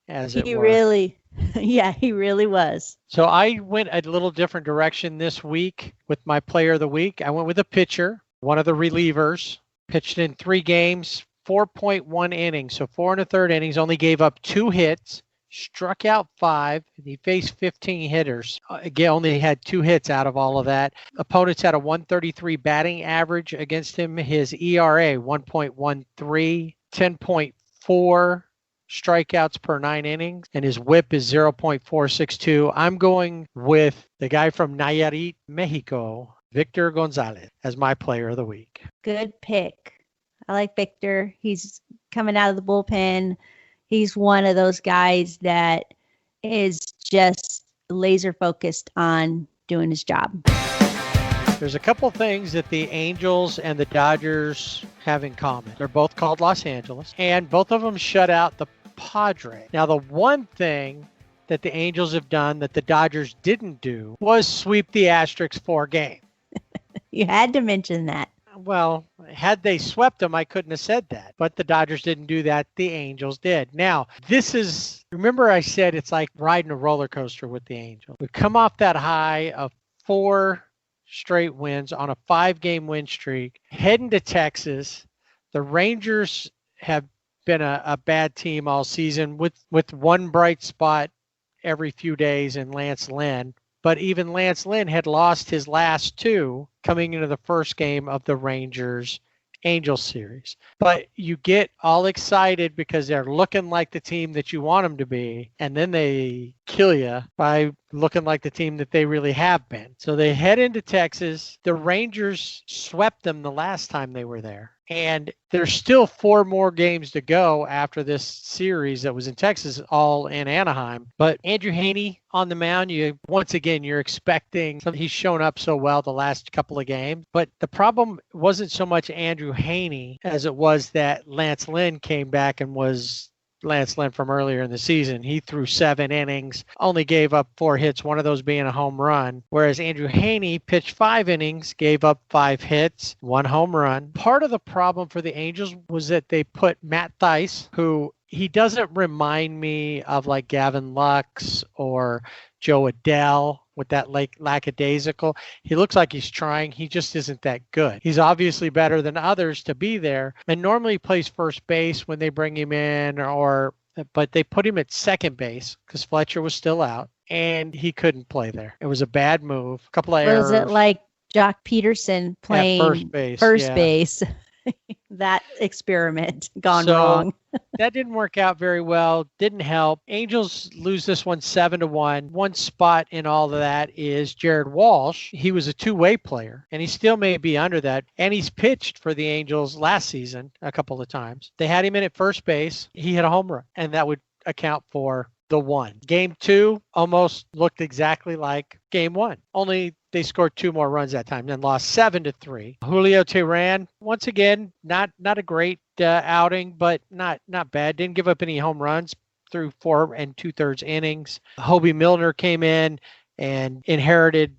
as it were. He really was. So I went a little different direction this week with my player of the week. I went with a pitcher, one of the relievers, pitched in 3 games, 4.1 innings. So 4 1/3 innings, only gave up 2 hits, struck out 5, and he faced 15 hitters. Again, only had 2 hits out of all of that. Opponents had a 133 batting average against him. His ERA, 1.13, 10.4 strikeouts per 9 innings, and his whip is 0.462. I'm going with the guy from Nayarit, Mexico, Victor Gonzalez, as my player of the week. Good pick. I like Victor. He's coming out of the bullpen. He's one of those guys that is just laser focused on doing his job. There's a couple things that the Angels and the Dodgers have in common. They're both called Los Angeles, and both of them shut out the Padres. Now, the one thing that the Angels have done that the Dodgers didn't do was sweep the Asterix 4 game. You had to mention that. Well, Had they swept them, I couldn't have said that. But the Dodgers didn't do that. The Angels did. Now, remember I said it's like riding a roller coaster with the Angels. We come off that high of 4 straight wins on a 5-game win streak, heading to Texas. The Rangers have been a bad team all season with one bright spot every few days in Lance Lynn. But even Lance Lynn had lost his last 2 coming into the first game of the Rangers-Angels series. But you get all excited because they're looking like the team that you want them to be, and then they kill you by looking like the team that they really have been. So they head into Texas. The Rangers swept them the last time they were there. And there's still 4 more games to go after this series that was in Texas, all in Anaheim. But Andrew Heaney on the mound, once again, you're expecting he's shown up so well the last couple of games. But the problem wasn't so much Andrew Heaney as it was that Lance Lynn came back and was Lance Lynn from earlier in the season. He threw 7 innings, only gave up 4 hits, one of those being a home run. Whereas Andrew Heaney pitched 5 innings, gave up 5 hits, 1 home run. Part of the problem for the Angels was that they put Matt Thaiss, who he doesn't remind me of like Gavin Lux or Joe Adell with that lackadaisical. He looks like he's trying. He just isn't that good. He's obviously better than others to be there. And normally plays first base when they bring him in, but they put him at second base because Fletcher was still out and he couldn't play there. It was a bad move. A couple of errors. Was it like Jock Peterson playing first base? That experiment gone wrong. That didn't work out very well. Didn't help. Angels lose this one 7-1. One spot in all of that is Jared Walsh. He was a 2-way player, and he still may be under that. And he's pitched for the Angels last season a couple of times. They had him in at first base. He hit a home run, and that would account for the 1. Game 2 almost looked exactly like game 1. Only they scored 2 more runs that time, then lost 7-3. Julio Teheran, once again, not a great outing, but not bad. Didn't give up any home runs through 4 2/3 innings. Hobie Milner came in and inherited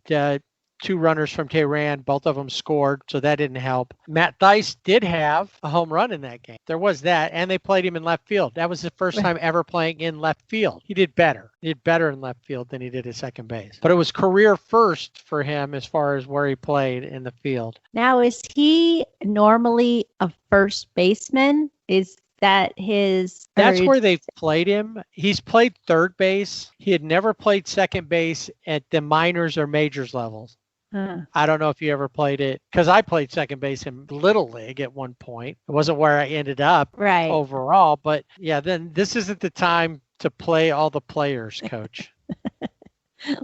2 runners from Teheran. Both of them scored, so that didn't help. Matt Thaiss did have a home run in that game. There was that, and they played him in left field. That was the first time ever playing in left field. He did better. He did better in left field than he did at second base. But it was career first for him as far as where he played in the field. Now, is he normally a first baseman? Is that his... That's where they've played him. He's played third base. He had never played second base at the minors or majors levels. I don't know if you ever played it, because I played second base in Little League at one point. It wasn't where I ended up overall, but yeah, then this isn't the time to play all the players, Coach.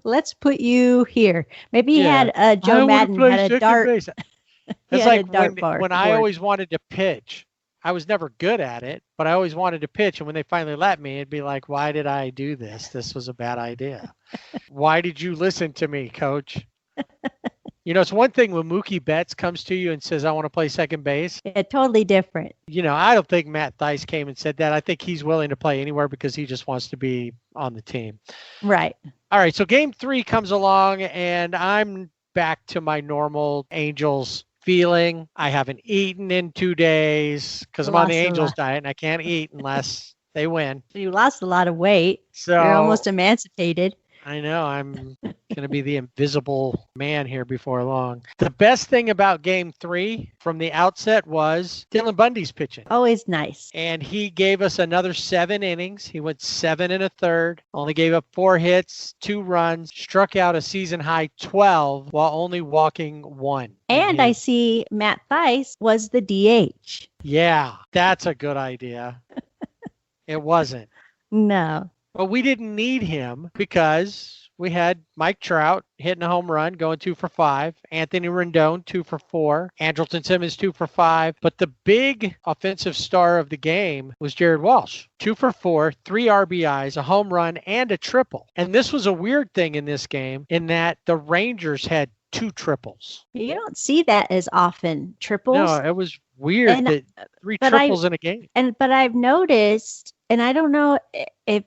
Let's put you here. Maybe he had Joe Madden had a dart. It's like when I always wanted to pitch. I was never good at it, but I always wanted to pitch. And when they finally let me, it'd be like, why did I do this? This was a bad idea. Why did you listen to me, Coach? You know, it's one thing when Mookie Betts comes to you and says, I want to play second base. Yeah, totally different. You know, I don't think Matt Thaiss came and said that. I think he's willing to play anywhere because he just wants to be on the team. Right. All right. So game 3 comes along and I'm back to my normal Angels feeling. I haven't eaten in 2 days because I'm on the Angels diet and I can't eat unless they win. You lost a lot of weight. So you're almost emancipated. I know. I'm going to be the invisible man here before long. The best thing about game 3 from the outset was Dylan Bundy's pitching. Always nice. And he gave us another 7 innings. He went 7 1/3, only gave up 4 hits, 2 runs, struck out a season high 12 while only walking 1. And I see Matt Thaiss was the DH. Yeah, that's a good idea. It wasn't. No. But we didn't need him because we had Mike Trout hitting a home run, going 2 for 5. Anthony Rendon, 2 for 4. Andrelton Simmons, 2 for 5. But the big offensive star of the game was Jared Walsh. 2 for 4, 3 RBIs, a home run, and a triple. And this was a weird thing in this game in that the Rangers had 2 triples. You don't see that as often, triples. No, it was weird that 3 triples in a game. But I've noticed, and I don't know if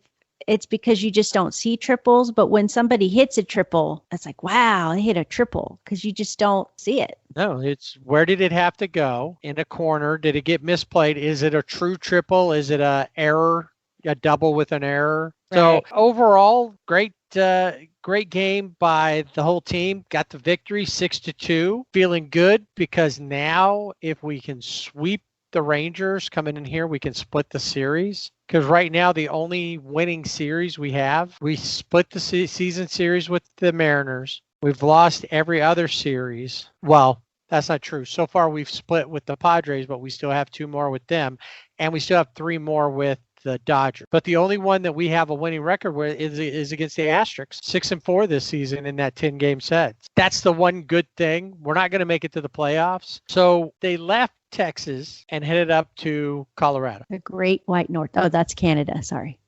it's because you just don't see triples. But when somebody hits a triple, it's like, wow, they hit a triple, because you just don't see it. No, it's where did it have to go? In a corner? Did it get misplayed? Is it a true triple? Is it a error? A double with an error? Right. So overall, great game by the whole team. Got the victory 6-2. Feeling good because now if we can sweep the Rangers coming in here, we can split the series. Because right now the only winning series we have, we split the season series with the Mariners. We've lost every other series. Well, that's not true. So far we've split with the Padres, but we still have 2 more with them. And we still have 3 more with the Dodgers. But the only one that we have a winning record with is against the Asterix. 6-4 this season in that 10-game set. That's the one good thing. We're not going to make it to the playoffs. So they left Texas and headed up to Colorado. The Great White North. Oh, that's Canada. Sorry.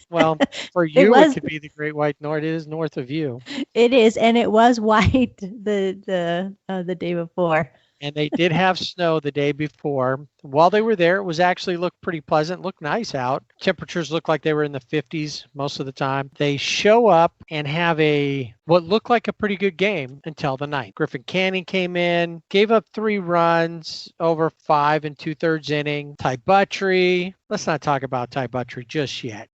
Well, for you, it could be the Great White North. It is north of you. It is, and it was white the day before. And they did have snow the day before. While they were there, it was actually looked pretty pleasant, looked nice out. Temperatures looked like they were in the 50s most of the time. They show up and have what looked like a pretty good game until the ninth. Griffin Canning came in, gave up 3 runs over 5 2/3 inning. Ty Buttrey, let's not talk about Ty Buttrey just yet.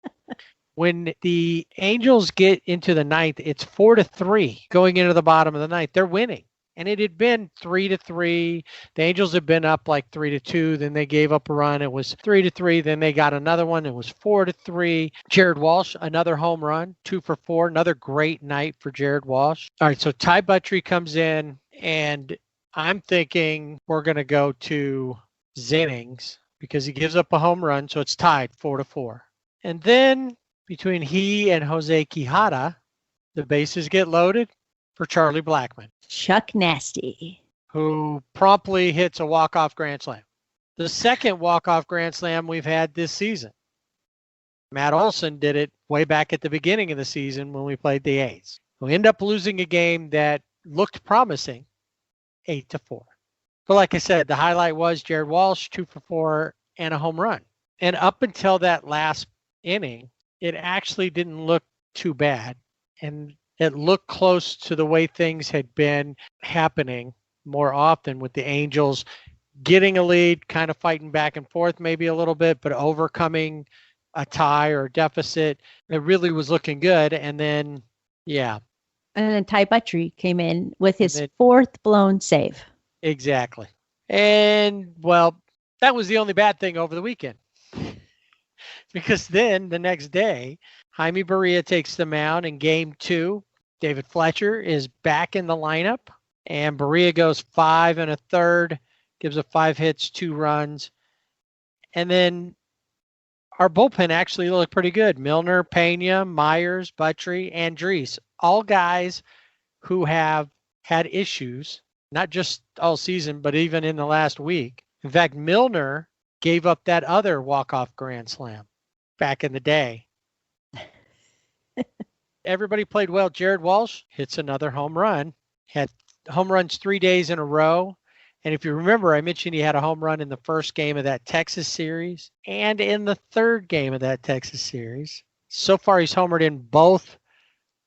When the Angels get into the ninth, it's 4-3 going into the bottom of the ninth. They're winning. And it had been 3-3. The Angels had been up like 3-2. Then they gave up a run. It was 3-3. Then they got another one. It was 4-3. Jared Walsh, another home run, 2 for 4. Another great night for Jared Walsh. All right, so Ty Buttrey comes in, and I'm thinking we're going to go to innings because he gives up a home run. So it's tied 4-4. And then between he and Jose Quijada, the bases get loaded for Charlie Blackmon. Chuck Nasty, who promptly hits a walk-off grand slam. The second walk-off grand slam we've had this season. Matt Olson did it way back at the beginning of the season when we played the A's. We end up losing a game that looked promising, 8-4. But like I said, the highlight was Jared Walsh, 2 for 4, and a home run. And up until that last inning, it actually didn't look too bad. And it looked close to the way things had been happening more often with the Angels getting a lead, kind of fighting back and forth maybe a little bit, but overcoming a tie or a deficit. It really was looking good. And then, yeah. And then Ty Buttrey came in with his 4th blown save. Exactly. And, well, that was the only bad thing over the weekend. Because then the next day, Jaime Barria takes the mound in game 2. David Fletcher is back in the lineup, and Barria goes 5 1/3, gives up 5 hits, 2 runs. And then our bullpen actually looked pretty good. Milner, Pena, Myers, Buttrey, Andriese, all guys who have had issues, not just all season, but even in the last week. In fact, Milner gave up that other walk-off grand slam back in the day. Everybody played well. Jared Walsh hits another home run. Had home runs 3 days in a row. And if you remember, I mentioned he had a home run in the first game of that Texas series and in the third game of that Texas series. So far, he's homered in both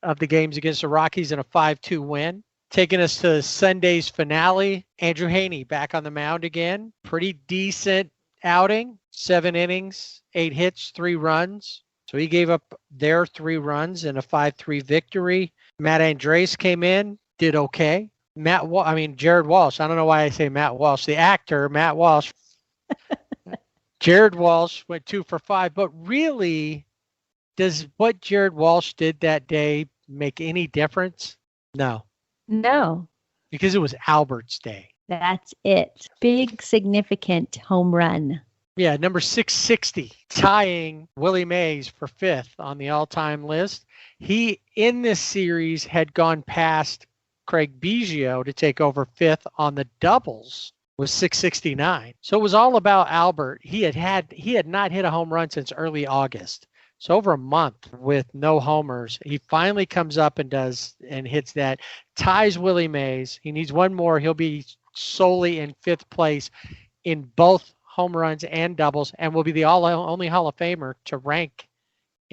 of the games against the Rockies in a 5-2 win. Taking us to Sunday's finale, Andrew Heaney back on the mound again. Pretty decent outing. 7 innings, 8 hits, 3 runs. So he gave up their 3 runs in a 5-3 victory. Matt Andriese came in, did okay. Jared Walsh. I don't know why I say Matt Walsh. The actor, Matt Walsh. Jared Walsh went 2 for 5. But really, does what Jared Walsh did that day make any difference? No. No. Because it was Albert's day. That's it. Big, significant home run. Yeah, number 660, tying Willie Mays for 5th on the all-time list. He, in this series, had gone past Craig Biggio to take over 5th on the doubles with 669. So it was all about Albert. He had not hit a home run since early August. So over a month with no homers. He finally comes up and hits that, ties Willie Mays. He needs one more. He'll be solely in 5th place in both home runs and doubles, and will be the only Hall of Famer to rank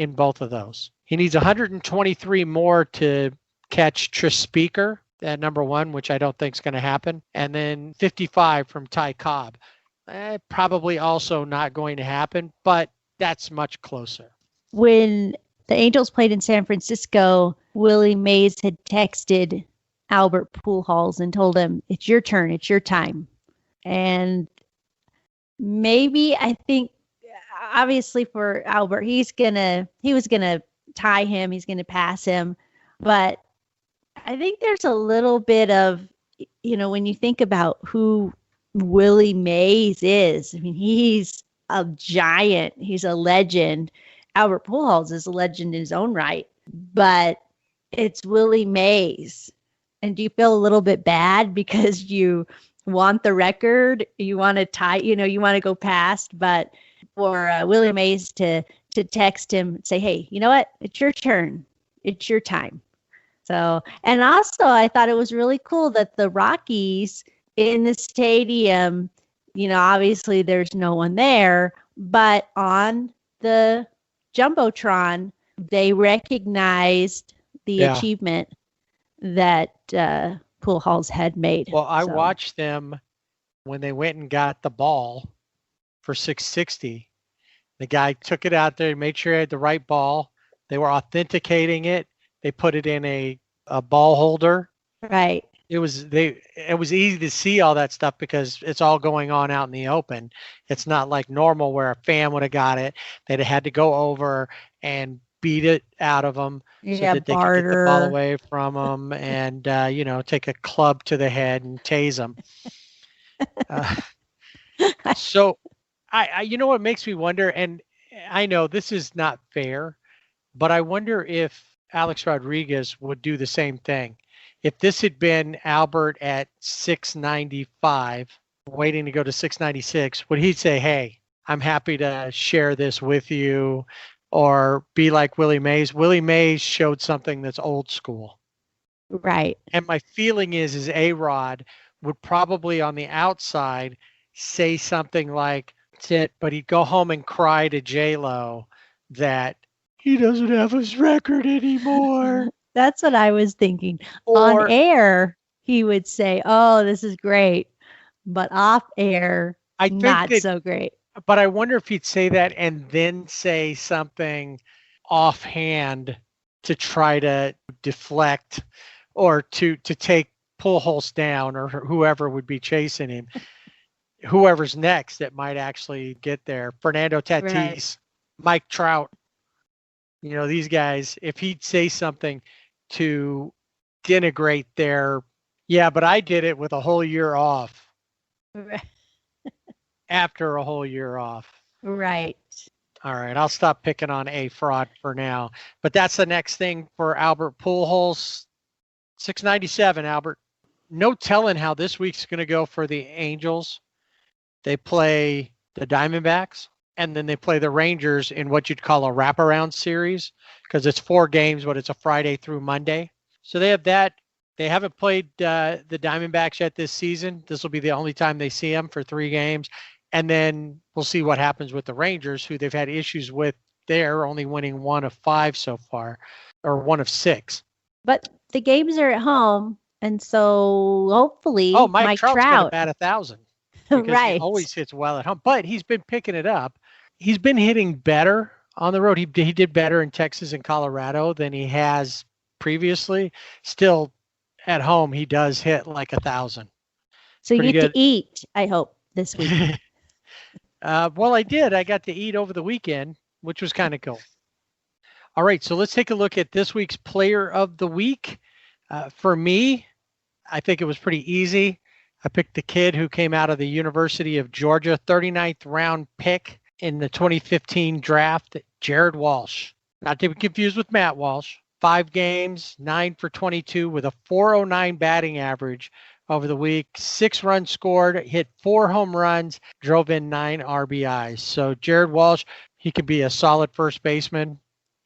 in both of those. He needs 123 more to catch Tris Speaker at number 1, which I don't think is going to happen. And then 55 from Ty Cobb. Probably also not going to happen, but that's much closer. When the Angels played in San Francisco, Willie Mays had texted Albert Pujols and told him, it's your turn, it's your time. And maybe, I think, obviously for Albert, he was going to tie him, he's going to pass him. But I think there's a little bit of, when you think about who Willie Mays is, I mean, he's a giant, he's a legend. Albert Pujols is a legend in his own right, but it's Willie Mays. And do you feel a little bit bad because you want the record, you want to tie, you want to go past, but for Willie Mays to text him and say, hey, you know what? It's your turn. It's your time. So, and also I thought it was really cool that the Rockies in the stadium, obviously there's no one there, but on the Jumbotron, they recognized the achievement that Pujols had made. Well, I watched them when they went and got the ball for 660. The guy took it out there, made sure he had the right ball. They were authenticating it. They put it in a ball holder. Right. It was easy to see all that stuff because it's all going on out in the open. It's not like normal where a fan would have got it. They'd have had to go over and beat it out of them so that they could get the ball away from them and, take a club to the head and tase them. So I what makes me wonder, and I know this is not fair, but I wonder if Alex Rodriguez would do the same thing. If this had been Albert at 695, waiting to go to 696, would he say, hey, I'm happy to share this with you, or be like Willie Mays? Willie Mays showed something that's old school. Right. And my feeling is A-Rod would probably on the outside say something like, that's it, but he'd go home and cry to J-Lo that he doesn't have his record anymore. That's what I was thinking. Or, on air, he would say, oh, this is great. But off air, not so great. But I wonder if he'd say that and then say something offhand to try to deflect or to take Pujols down, or whoever would be chasing him. Whoever's next that might actually get there. Fernando Tatis, right. Mike Trout. These guys, if he'd say something to denigrate their, but I did it with a whole year off. Right. After a whole year off. Right. All right. I'll stop picking on A-Fraud for now. But that's the next thing for Albert Pujols. 697, Albert. No telling how this week's going to go for the Angels. They play the Diamondbacks, and then they play the Rangers in what you'd call a wraparound series because it's 4 games, but it's a Friday through Monday. So they have that. They haven't played the Diamondbacks yet this season. This will be the only time they see them for 3 games. And then we'll see what happens with the Rangers, who they've had issues with. They're only winning 1 of 5 so far, or 1 of 6. But the games are at home, and so hopefully Mike Trout's going to bat 1,000. Right. He always hits well at home, but he's been picking it up. He's been hitting better on the road. He did better in Texas and Colorado than he has previously. Still, at home, he does hit like 1,000. So you get to eat, I hope, this week. Well, I did. I got to eat over the weekend, which was kind of cool. All right, so let's take a look at this week's Player of the Week. For me, I think it was pretty easy. I picked the kid who came out of the University of Georgia, 39th round pick in the 2015 draft, Jared Walsh. Not to be confused with Matt Walsh. 5 games, 9 for 22 with a .409 batting average over the week. 6 runs scored, hit 4 home runs, drove in 9 RBIs. So Jared Walsh, he could be a solid first baseman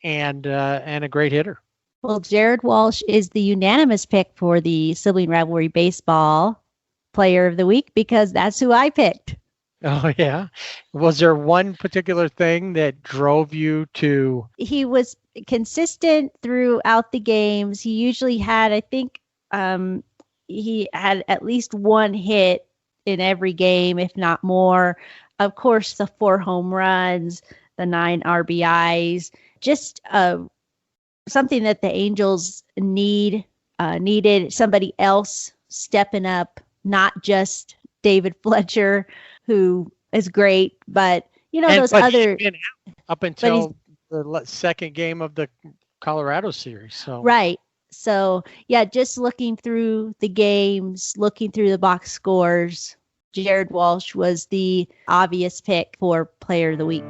and a great hitter. Well, Jared Walsh is the unanimous pick for the Sibling Rivalry Baseball Player of the Week because that's who I picked. Oh, yeah. Was there one particular thing that drove you to? He was consistent throughout the games. He usually had, I think, he had at least one hit in every game, if not more. Of course, the 4 home runs, the 9 RBIs, just something that the Angels needed somebody else stepping up, not just David Fletcher, who is great, but those other up until the second game of the Colorado series. So right. So yeah, just looking through the games, looking through the box scores, Jared Walsh was the obvious pick for Player of the Week.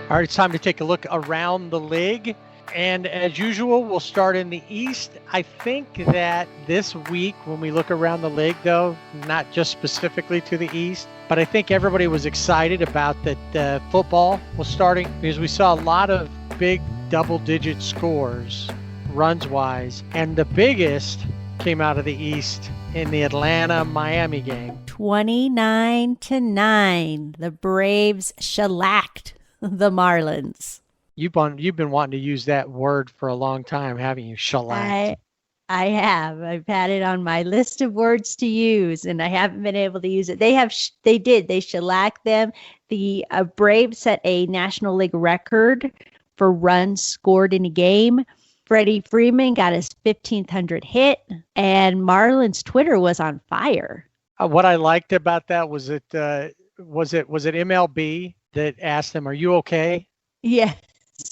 All right, it's time to take a look around the league. And as usual, we'll start in the East. I think that this week, when we look around the league, though, not just specifically to the East, but I think everybody was excited about that football was starting because we saw a lot of big double-digit scores, runs-wise. And the biggest came out of the East in the Atlanta-Miami game. 29-9. The Braves shellacked the Marlins. You've been wanting to use that word for a long time, haven't you? Shellacked. I have. I've had it on my list of words to use, and I haven't been able to use it. They shellacked them. The Braves set a National League record for runs scored in a game. Freddie Freeman got his 1,500 hit, and Marlins Twitter was on fire. What I liked about that was it MLB that asked them, "Are you okay?" Yeah.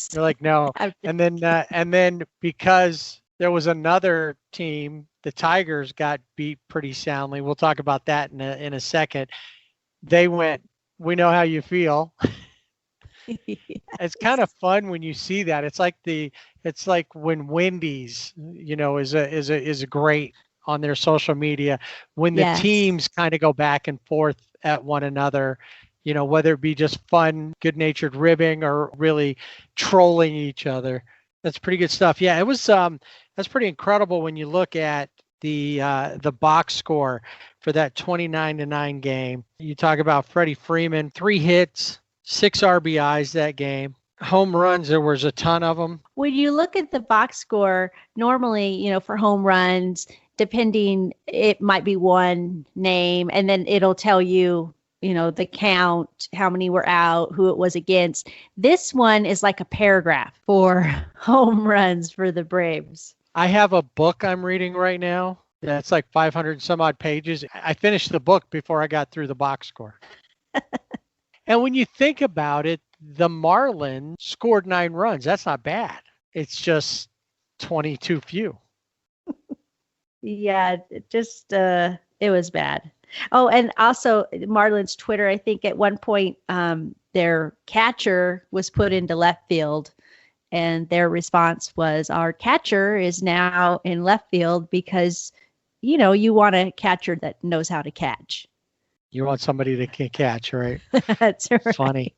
They're like, no. And then because there was another team, the Tigers got beat pretty soundly. We'll talk about that in a second. They went, "We know how you feel." Yes. It's kind of fun when you see that. It's like when Wendy's, is great on their social media when the teams kind of go back and forth at one another. Whether it be just fun, good-natured ribbing or really trolling each other. That's pretty good stuff. Yeah, it was that's pretty incredible when you look at the box score for that 29-9 game. You talk about Freddie Freeman, 3 hits, 6 RBIs that game. Home runs, there was a ton of them. When you look at the box score, normally, for home runs, depending, it might be one name, and then it'll tell you, the count, how many were out, who it was against. This one is like a paragraph for home runs for the Braves. I have a book I'm reading right now. That's like 500 and some odd pages. I finished the book before I got through the box score. And when you think about it, the Marlins scored 9 runs. That's not bad. It's just 22 few. Yeah, it was bad. Oh, and also Marlins Twitter, I think at one point their catcher was put into left field, and their response was, "Our catcher is now in left field because, you want a catcher that knows how to catch." You want somebody that can catch, right? That's right. Funny.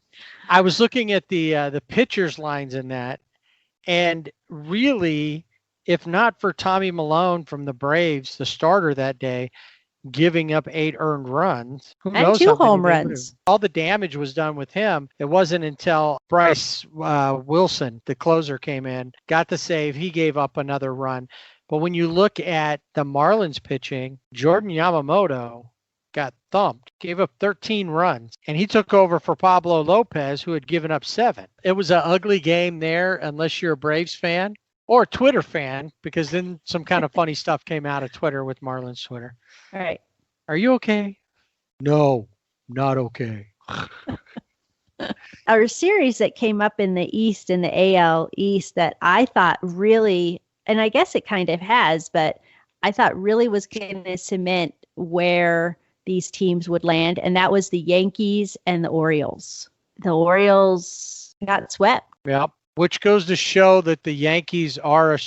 I was looking at the pitchers lines in that, and really, if not for Tommy Milone from the Braves, the starter that day, giving up 8 earned runs. Who knows 2 home runs. All the damage was done with him. It wasn't until Bryce Wilson, the closer, came in, got the save. He gave up another run. But when you look at the Marlins pitching, Jordan Yamamoto got thumped, gave up 13 runs, and he took over for Pablo Lopez, who had given up 7. It was an ugly game there, unless you're a Braves fan or a Twitter fan, because then some kind of funny stuff came out of Twitter with Marlins Twitter. All right. Are you okay? No, not okay. Our series that came up in the East, in the AL East, that I thought really, and I guess it kind of has, but I thought really was going to cement where these teams would land, and that was the Yankees and the Orioles. The Orioles got swept. Yeah, which goes to show that the Yankees are a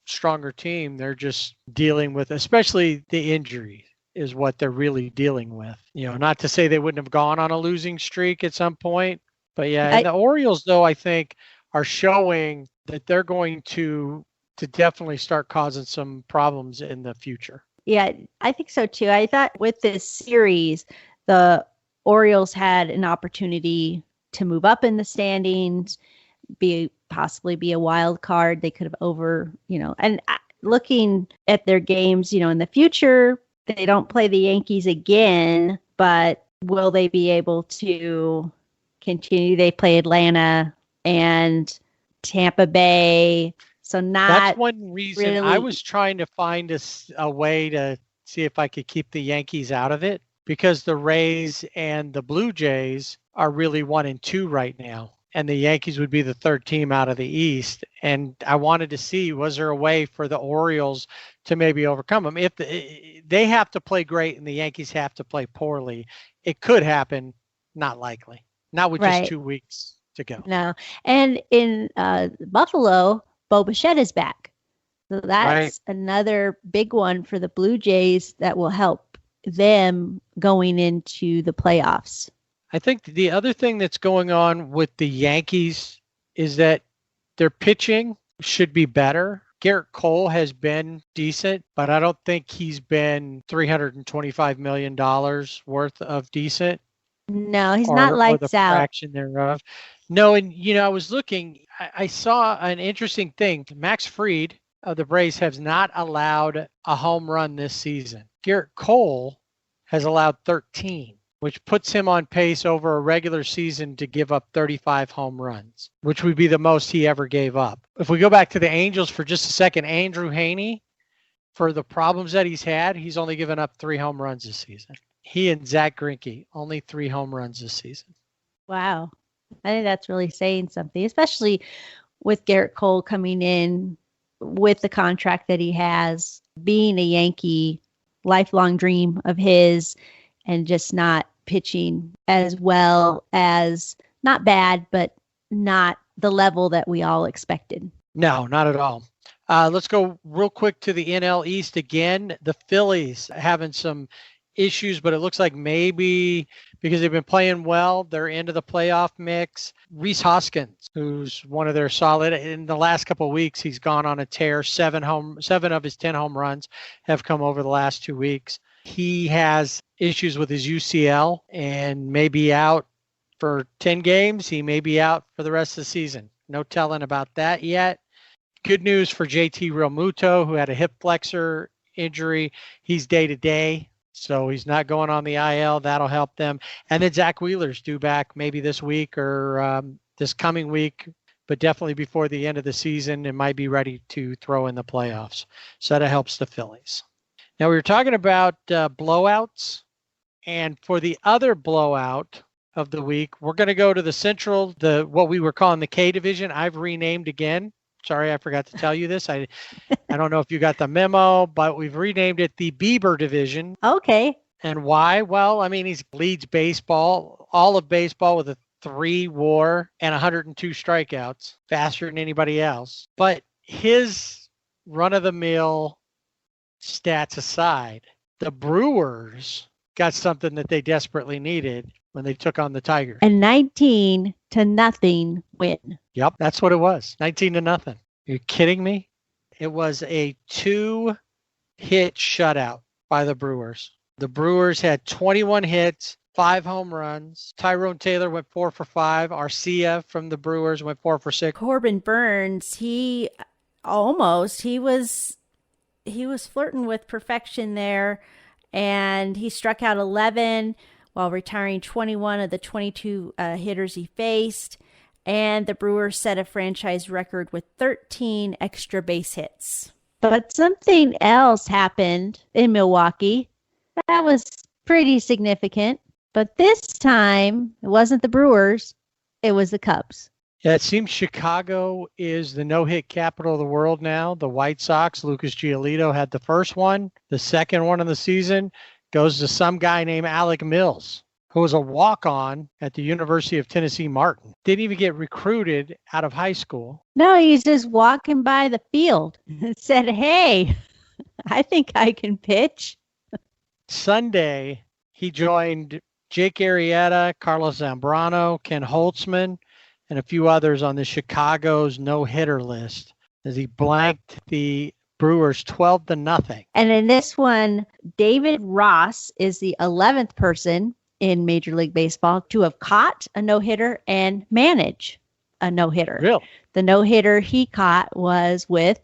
stronger team. They're just dealing with, especially the injuries, is what they're really dealing with. Not to say they wouldn't have gone on a losing streak at some point, but yeah, and the Orioles, though, I think are showing that they're going to definitely start causing some problems in the future. Yeah, I think so too. I thought with this series, the Orioles had an opportunity to move up in the standings, possibly be a wild card. They could have and looking at their games, in the future, they don't play the Yankees again, but will they be able to continue? They play Atlanta and Tampa Bay. So That's one reason really. I was trying to find a way to see if I could keep the Yankees out of it, because the Rays and the Blue Jays are really 1-2 right now. And the Yankees would be the third team out of the East. And I wanted to see, was there a way for the Orioles to maybe overcome them? If they have to play great and the Yankees have to play poorly, it could happen. Not likely. Not with just 2 weeks to go. No. And in Buffalo, Bo Bichette is back. So that's another big one for the Blue Jays that will help them going into the playoffs. I think the other thing that's going on with the Yankees is that their pitching should be better. Garrett Cole has been decent, but I don't think he's been $325 million worth of decent. No, he's not lights out. Fraction thereof. No, and I was looking, I saw an interesting thing. Max Fried of the Braves has not allowed a home run this season. Garrett Cole has allowed 13. Which puts him on pace over a regular season to give up 35 home runs, which would be the most he ever gave up. If we go back to the Angels for just a second, Andrew Heaney, for the problems that he's had, he's only given up 3 home runs this season. He and Zach Greinke, only 3 home runs this season. Wow. I think that's really saying something, especially with Garrett Cole coming in with the contract that he has, being a Yankee, lifelong dream of his, and just not pitching as well as, not bad, but not the level that we all expected. No, not at all. Let's go real quick to the NL East again. The Phillies having some issues, but it looks like maybe because they've been playing well, they're into the playoff mix. Rhys Hoskins, who's one of their solid, in the last couple of weeks, he's gone on a tear. 7 of his 10 home runs have come over the last 2 weeks. He has issues with his UCL and may be out for 10 games. He may be out for the rest of the season. No telling about that yet. Good news for JT Realmuto, who had a hip flexor injury. He's day-to-day, so he's not going on the IL. That'll help them. And then Zach Wheeler's due back maybe this week or this coming week, but definitely before the end of the season and might be ready to throw in the playoffs. So that helps the Phillies. Now, we were talking about blowouts, and for the other blowout of the week, we're going to go to the Central, what we were calling the K division. I've renamed again. Sorry, I forgot to tell you this. I don't know if you got the memo, but we've renamed it the Bieber division. Okay. And why? Well, I mean, he leads baseball, all of baseball, with a 3 WAR and 102 strikeouts, faster than anybody else. But his run-of-the-mill stats aside, the Brewers got something that they desperately needed when they took on the Tigers. A 19-0 win. Yep, that's what it was. 19-0. You're kidding me? It was a 2-hit shutout by the Brewers. The Brewers had 21 hits, 5 home runs. Tyrone Taylor went 4 for 5. Arcia from the Brewers went 4 for 6. Corbin Burns, he was flirting with perfection there, and he struck out 11 while retiring 21 of the 22 hitters he faced. And the Brewers set a franchise record with 13 extra base hits. But something else happened in Milwaukee that was pretty significant. But this time, it wasn't the Brewers, it was the Cubs. Yeah, it seems Chicago is the no-hit capital of the world now. The White Sox, Lucas Giolito had the first one. The second one of the season goes to some guy named Alec Mills, who was a walk-on at the University of Tennessee Martin. Didn't even get recruited out of high school. No, he's just walking by the field and said, hey, I think I can pitch. Sunday, he joined Jake Arrieta, Carlos Zambrano, Ken Holtzman, and a few others on the Chicago's no-hitter list as he blanked the Brewers 12-0. And in this one, David Ross is the 11th person in Major League Baseball to have caught a no-hitter and manage a no-hitter. Really? The no-hitter he caught was with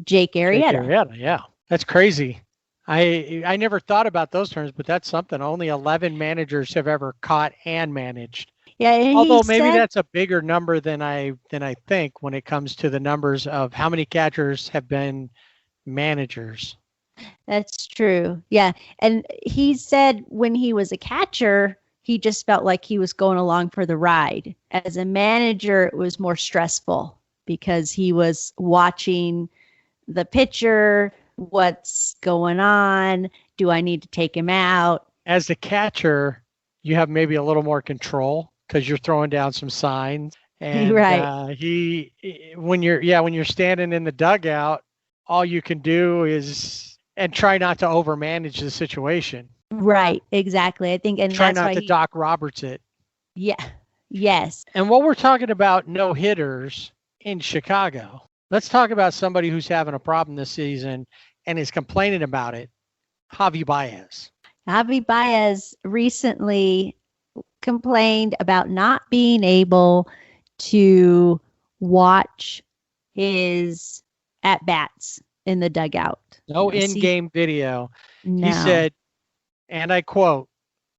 Jake Arrieta. Yeah. That's crazy. I never thought about those terms, but that's something. Only 11 managers have ever caught and managed. Yeah, and although maybe that's a bigger number than I think when it comes to the numbers of how many catchers have been managers. That's true. Yeah. And he said when he was a catcher, he just felt like he was going along for the ride. As a manager, it was more stressful because he was watching the pitcher, what's going on, do I need to take him out? As a catcher, you have maybe a little more control because you're throwing down some signs. And right. When you're standing in the dugout, all you can do is and try not to overmanage the situation. Right, exactly. I think, and try that's not why to Doc Roberts it. Yeah. Yes. And while we're talking about no hitters in Chicago, let's talk about somebody who's having a problem this season and is complaining about it. Javi Baez. Javi Baez recently complained about not being able to watch his at-bats in the dugout. No in-game video. No. He said, and I quote,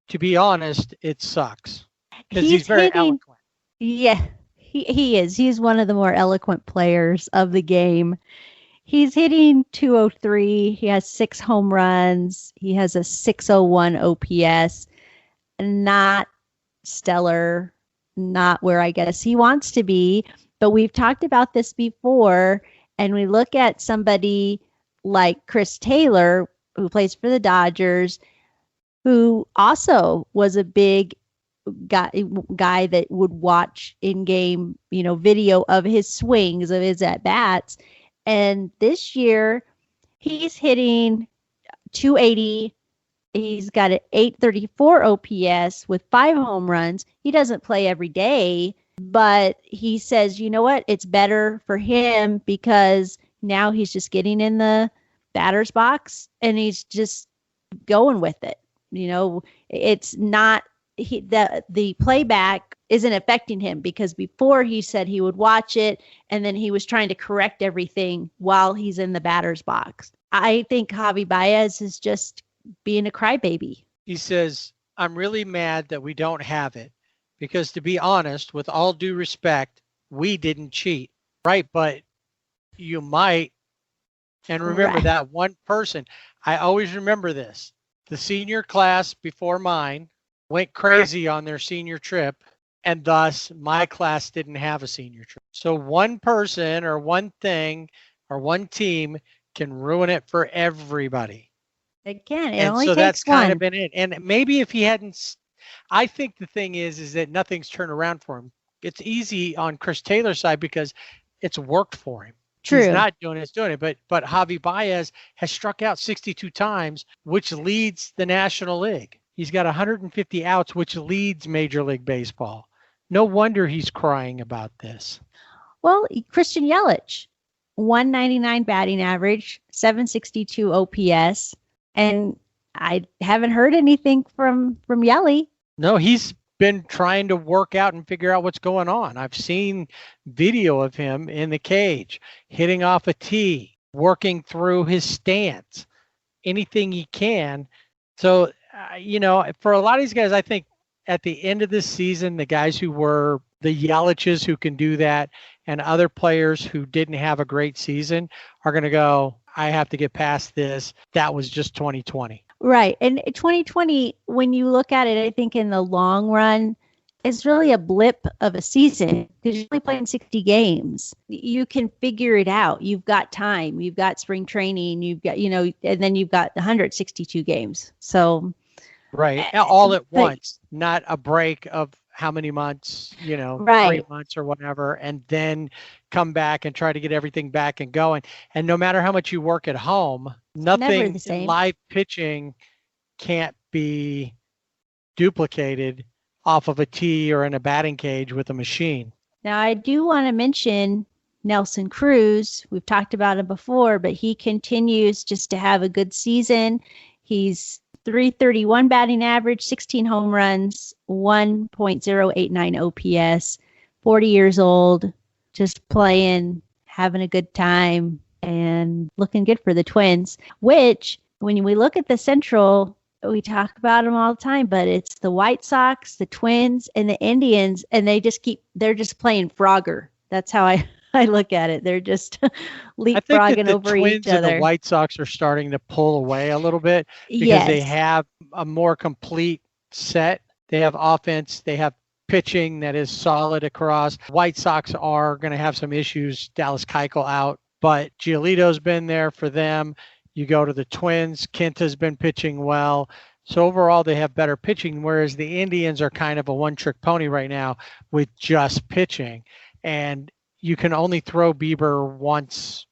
"To be honest, it sucks." Because he's very eloquent. Yeah, he is. He's one of the more eloquent players of the game. He's hitting 203. He has 6 home runs. He has a 601 OPS. Not stellar, not where I guess he wants to be. But we've talked about this before, and we look at somebody like Chris Taylor, who plays for the Dodgers, who also was a big guy that would watch in-game, video of his swings, of his at-bats. And this year, he's hitting 280. He's got an 834 OPS with 5 home runs. He doesn't play every day, but he says, you know what? It's better for him because now he's just getting in the batter's box and he's just going with it. It's not the playback isn't affecting him, because before he said he would watch it and then he was trying to correct everything while he's in the batter's box. I think Javi Baez is just being a crybaby. He says, "I'm really mad that we don't have it because, to be honest, with all due respect, we didn't cheat." Right, but you might. And remember that one person, I always remember this. The senior class before mine went crazy on their senior trip, and thus my class didn't have a senior trip. So one person or one thing or one team can ruin it for everybody. It can. And only so takes that's one. kind of been it. And maybe if he hadn't, I think the thing is that nothing's turned around for him. It's easy on Chris Taylor's side because it's worked for him. True. He's not doing it, it's doing it. But Javi Baez has struck out 62 times, which leads the National League. He's got 150 outs, which leads Major League Baseball. No wonder he's crying about this. Well, Christian Yelich, 199 batting average, 762 OPS, and I haven't heard anything from Yelly. No, he's been trying to work out and figure out what's going on. I've seen video of him in the cage, hitting off a tee, working through his stance, anything he can. So, for a lot of these guys, I think at the end of this season, the guys who were the Yeliches who can do that and other players who didn't have a great season are going to go, I have to get past this. That was just 2020. Right. And 2020, when you look at it, I think in the long run, it's really a blip of a season because you're only playing 60 games. You can figure it out. You've got time. You've got spring training. You've got, and then you've got 162 games. So. Right. All at once, not a break of how many months, 3 months or whatever, and then come back and try to get everything back and going. And no matter how much you work at home, nothing live pitching can't be duplicated off of a tee or in a batting cage with a machine. Now, I do want to mention Nelson Cruz. We've talked about him before, but he continues just to have a good season. He's 331 batting average, 16 home runs, 1.089 OPS, 40 years old, just playing, having a good time, and looking good for the Twins, which when we look at the Central, we talk about them all the time, but it's the White Sox, the Twins, and the Indians, and they're just playing Frogger. That's how I look at it. They're just leapfrogging over each other. And the White Sox are starting to pull away a little bit because they have a more complete set. They have offense. They have pitching that is solid across. White Sox are going to have some issues. Dallas Keuchel out, but Giolito's been there for them. You go to the Twins, Quinta's been pitching well. So overall, they have better pitching, whereas the Indians are kind of a one-trick pony right now with just pitching. And you can only throw Bieber once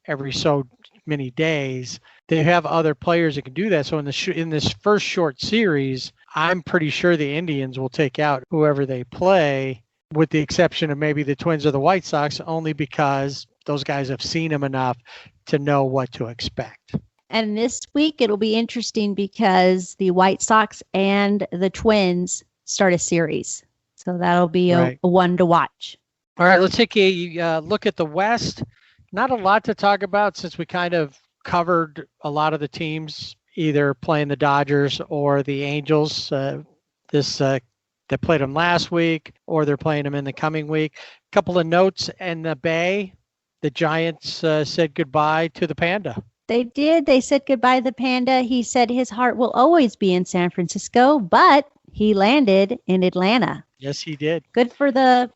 every so many days. They have other players that can do that. So in this first short series, I'm pretty sure the Indians will take out whoever they play, with the exception of maybe the Twins or the White Sox, only because those guys have seen them enough to know what to expect. And this week, it'll be interesting because the White Sox and the Twins start a series. So that'll be a one to watch. All right, let's take a look at the West. Not a lot to talk about since we kind of covered a lot of the teams either playing the Dodgers or the Angels. They played them last week, or they're playing them in the coming week. A couple of notes in the Bay. The Giants said goodbye to the Panda. They did. They said goodbye to the Panda. He said his heart will always be in San Francisco, but he landed in Atlanta. Yes, he did. Good for the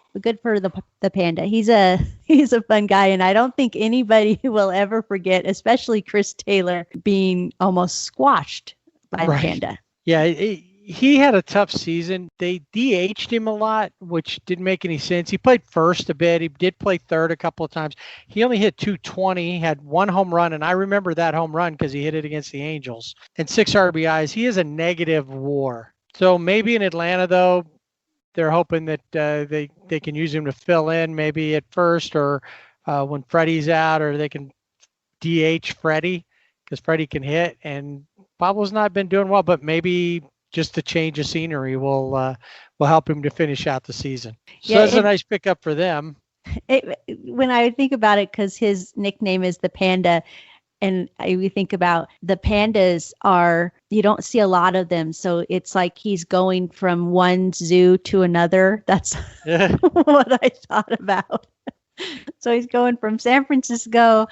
Panda. He's a fun guy, and I don't think anybody will ever forget, especially Chris Taylor, being almost squashed by the Panda. Yeah, he had a tough season. They DH'd him a lot, which didn't make any sense. He played first a bit. He did play third a couple of times. He only hit .220. He had one home run, and I remember that home run because he hit it against the Angels, and 6 RBIs. He has a negative WAR. So maybe in Atlanta, though, they're hoping that they can use him to fill in maybe at first, or when Freddie's out, or they can DH Freddie because Freddie can hit. And Pablo's not been doing well, but maybe just the change of scenery will help him to finish out the season. So that's a nice pickup for them. When I think about it, because his nickname is the Panda, and we think about the pandas you don't see a lot of them. So it's like he's going from one zoo to another. That's what I thought about. So he's going from San Francisco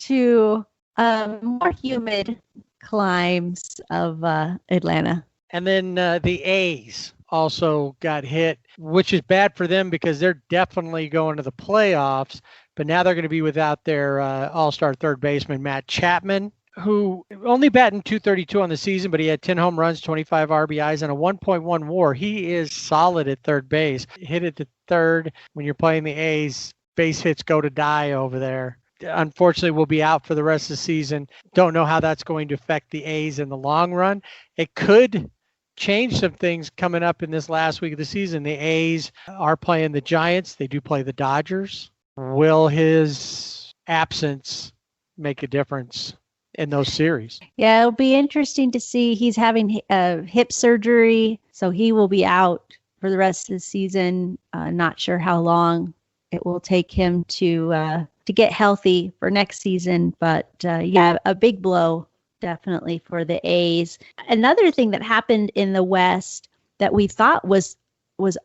to more humid climes of Atlanta. And then the A's also got hit, which is bad for them because they're definitely going to the playoffs. But now they're going to be without their all-star third baseman, Matt Chapman, who only batting .232 on the season, but he had 10 home runs, 25 RBIs, and a 1.1 WAR. He is solid at third base. Hit it to third. When you're playing the A's, base hits go to die over there. Unfortunately, will be out for the rest of the season. Don't know how that's going to affect the A's in the long run. It could change some things coming up in this last week of the season. The A's are playing the Giants. They do play the Dodgers. Will his absence make a difference in those series? Yeah, it'll be interesting to see. He's having hip surgery, so he will be out for the rest of the season. Not sure how long it will take him to get healthy for next season, but a big blow definitely for the A's. Another thing that happened in the West that we thought was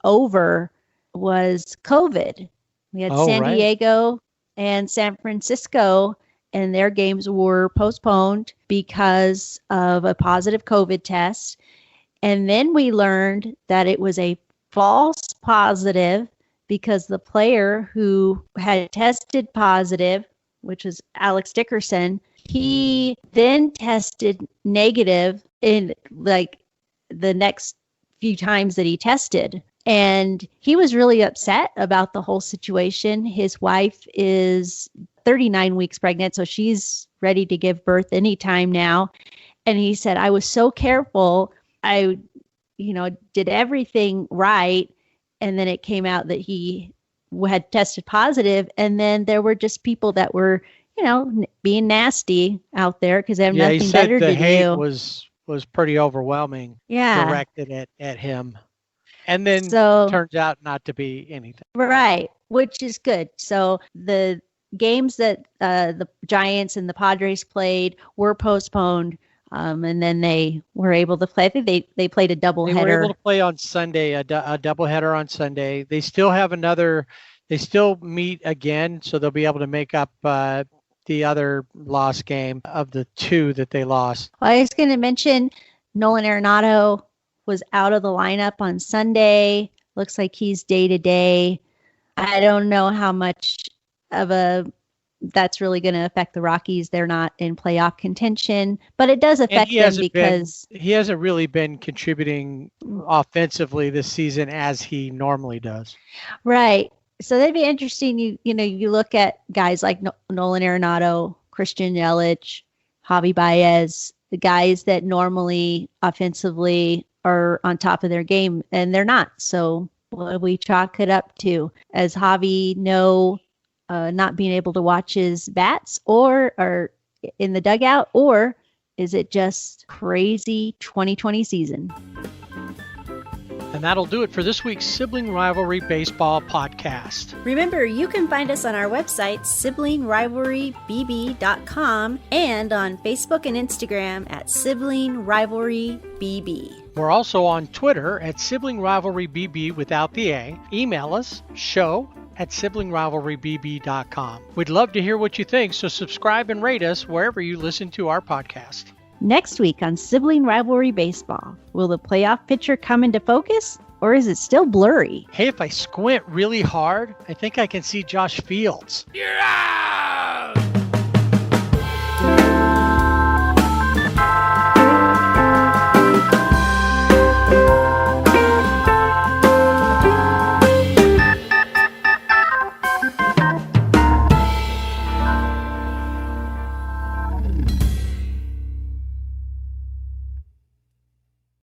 over was COVID. We had San Diego and San Francisco, and their games were postponed because of a positive COVID test. And then we learned that it was a false positive because the player who had tested positive, which was Alex Dickerson, he then tested negative in like the next few times that he tested. And he was really upset about the whole situation. His wife is 39 weeks pregnant, so she's ready to give birth anytime now. And he said, I was so careful. I, did everything right. And then it came out that he had tested positive, and then there were just people that were, being nasty out there because they have Yeah, he nothing said better the to hate do. was pretty overwhelming, Yeah. directed at him. And then So turns out not to be anything. right, which is good. So the games that the Giants and the Padres played were postponed, and then they were able to play. I think they played a doubleheader. They were able to play on Sunday, a doubleheader on Sunday. They still have they still meet again, so they'll be able to make up the other lost game of the two that they lost. Well, I was going to mention Nolan Arenado was out of the lineup on Sunday. Looks like he's day-to-day. I don't know how much of that's really going to affect the Rockies. They're not in playoff contention, but it does affect them because he hasn't really been contributing offensively this season as he normally does. Right. So that'd be interesting. You look at guys like Nolan Arenado, Christian Yelich, Javi Baez, the guys that normally offensively are on top of their game, and they're not. So what do we chalk it up to? As Javi not being able to watch his bats or in the dugout, or is it just crazy 2020 season? And that'll do it for this week's Sibling Rivalry Baseball podcast. Remember, you can find us on our website, siblingrivalrybb.com, and on Facebook and Instagram at Sibling Rivalry BB. We're also on Twitter at Sibling Rivalry BB without the A. Email us, show@siblingrivalrybb.com. We'd love to hear what you think, so subscribe and rate us wherever you listen to our podcast. Next week on Sibling Rivalry Baseball, will the playoff picture come into focus, or is it still blurry? Hey, if I squint really hard, I think I can see Josh Fields. You're out!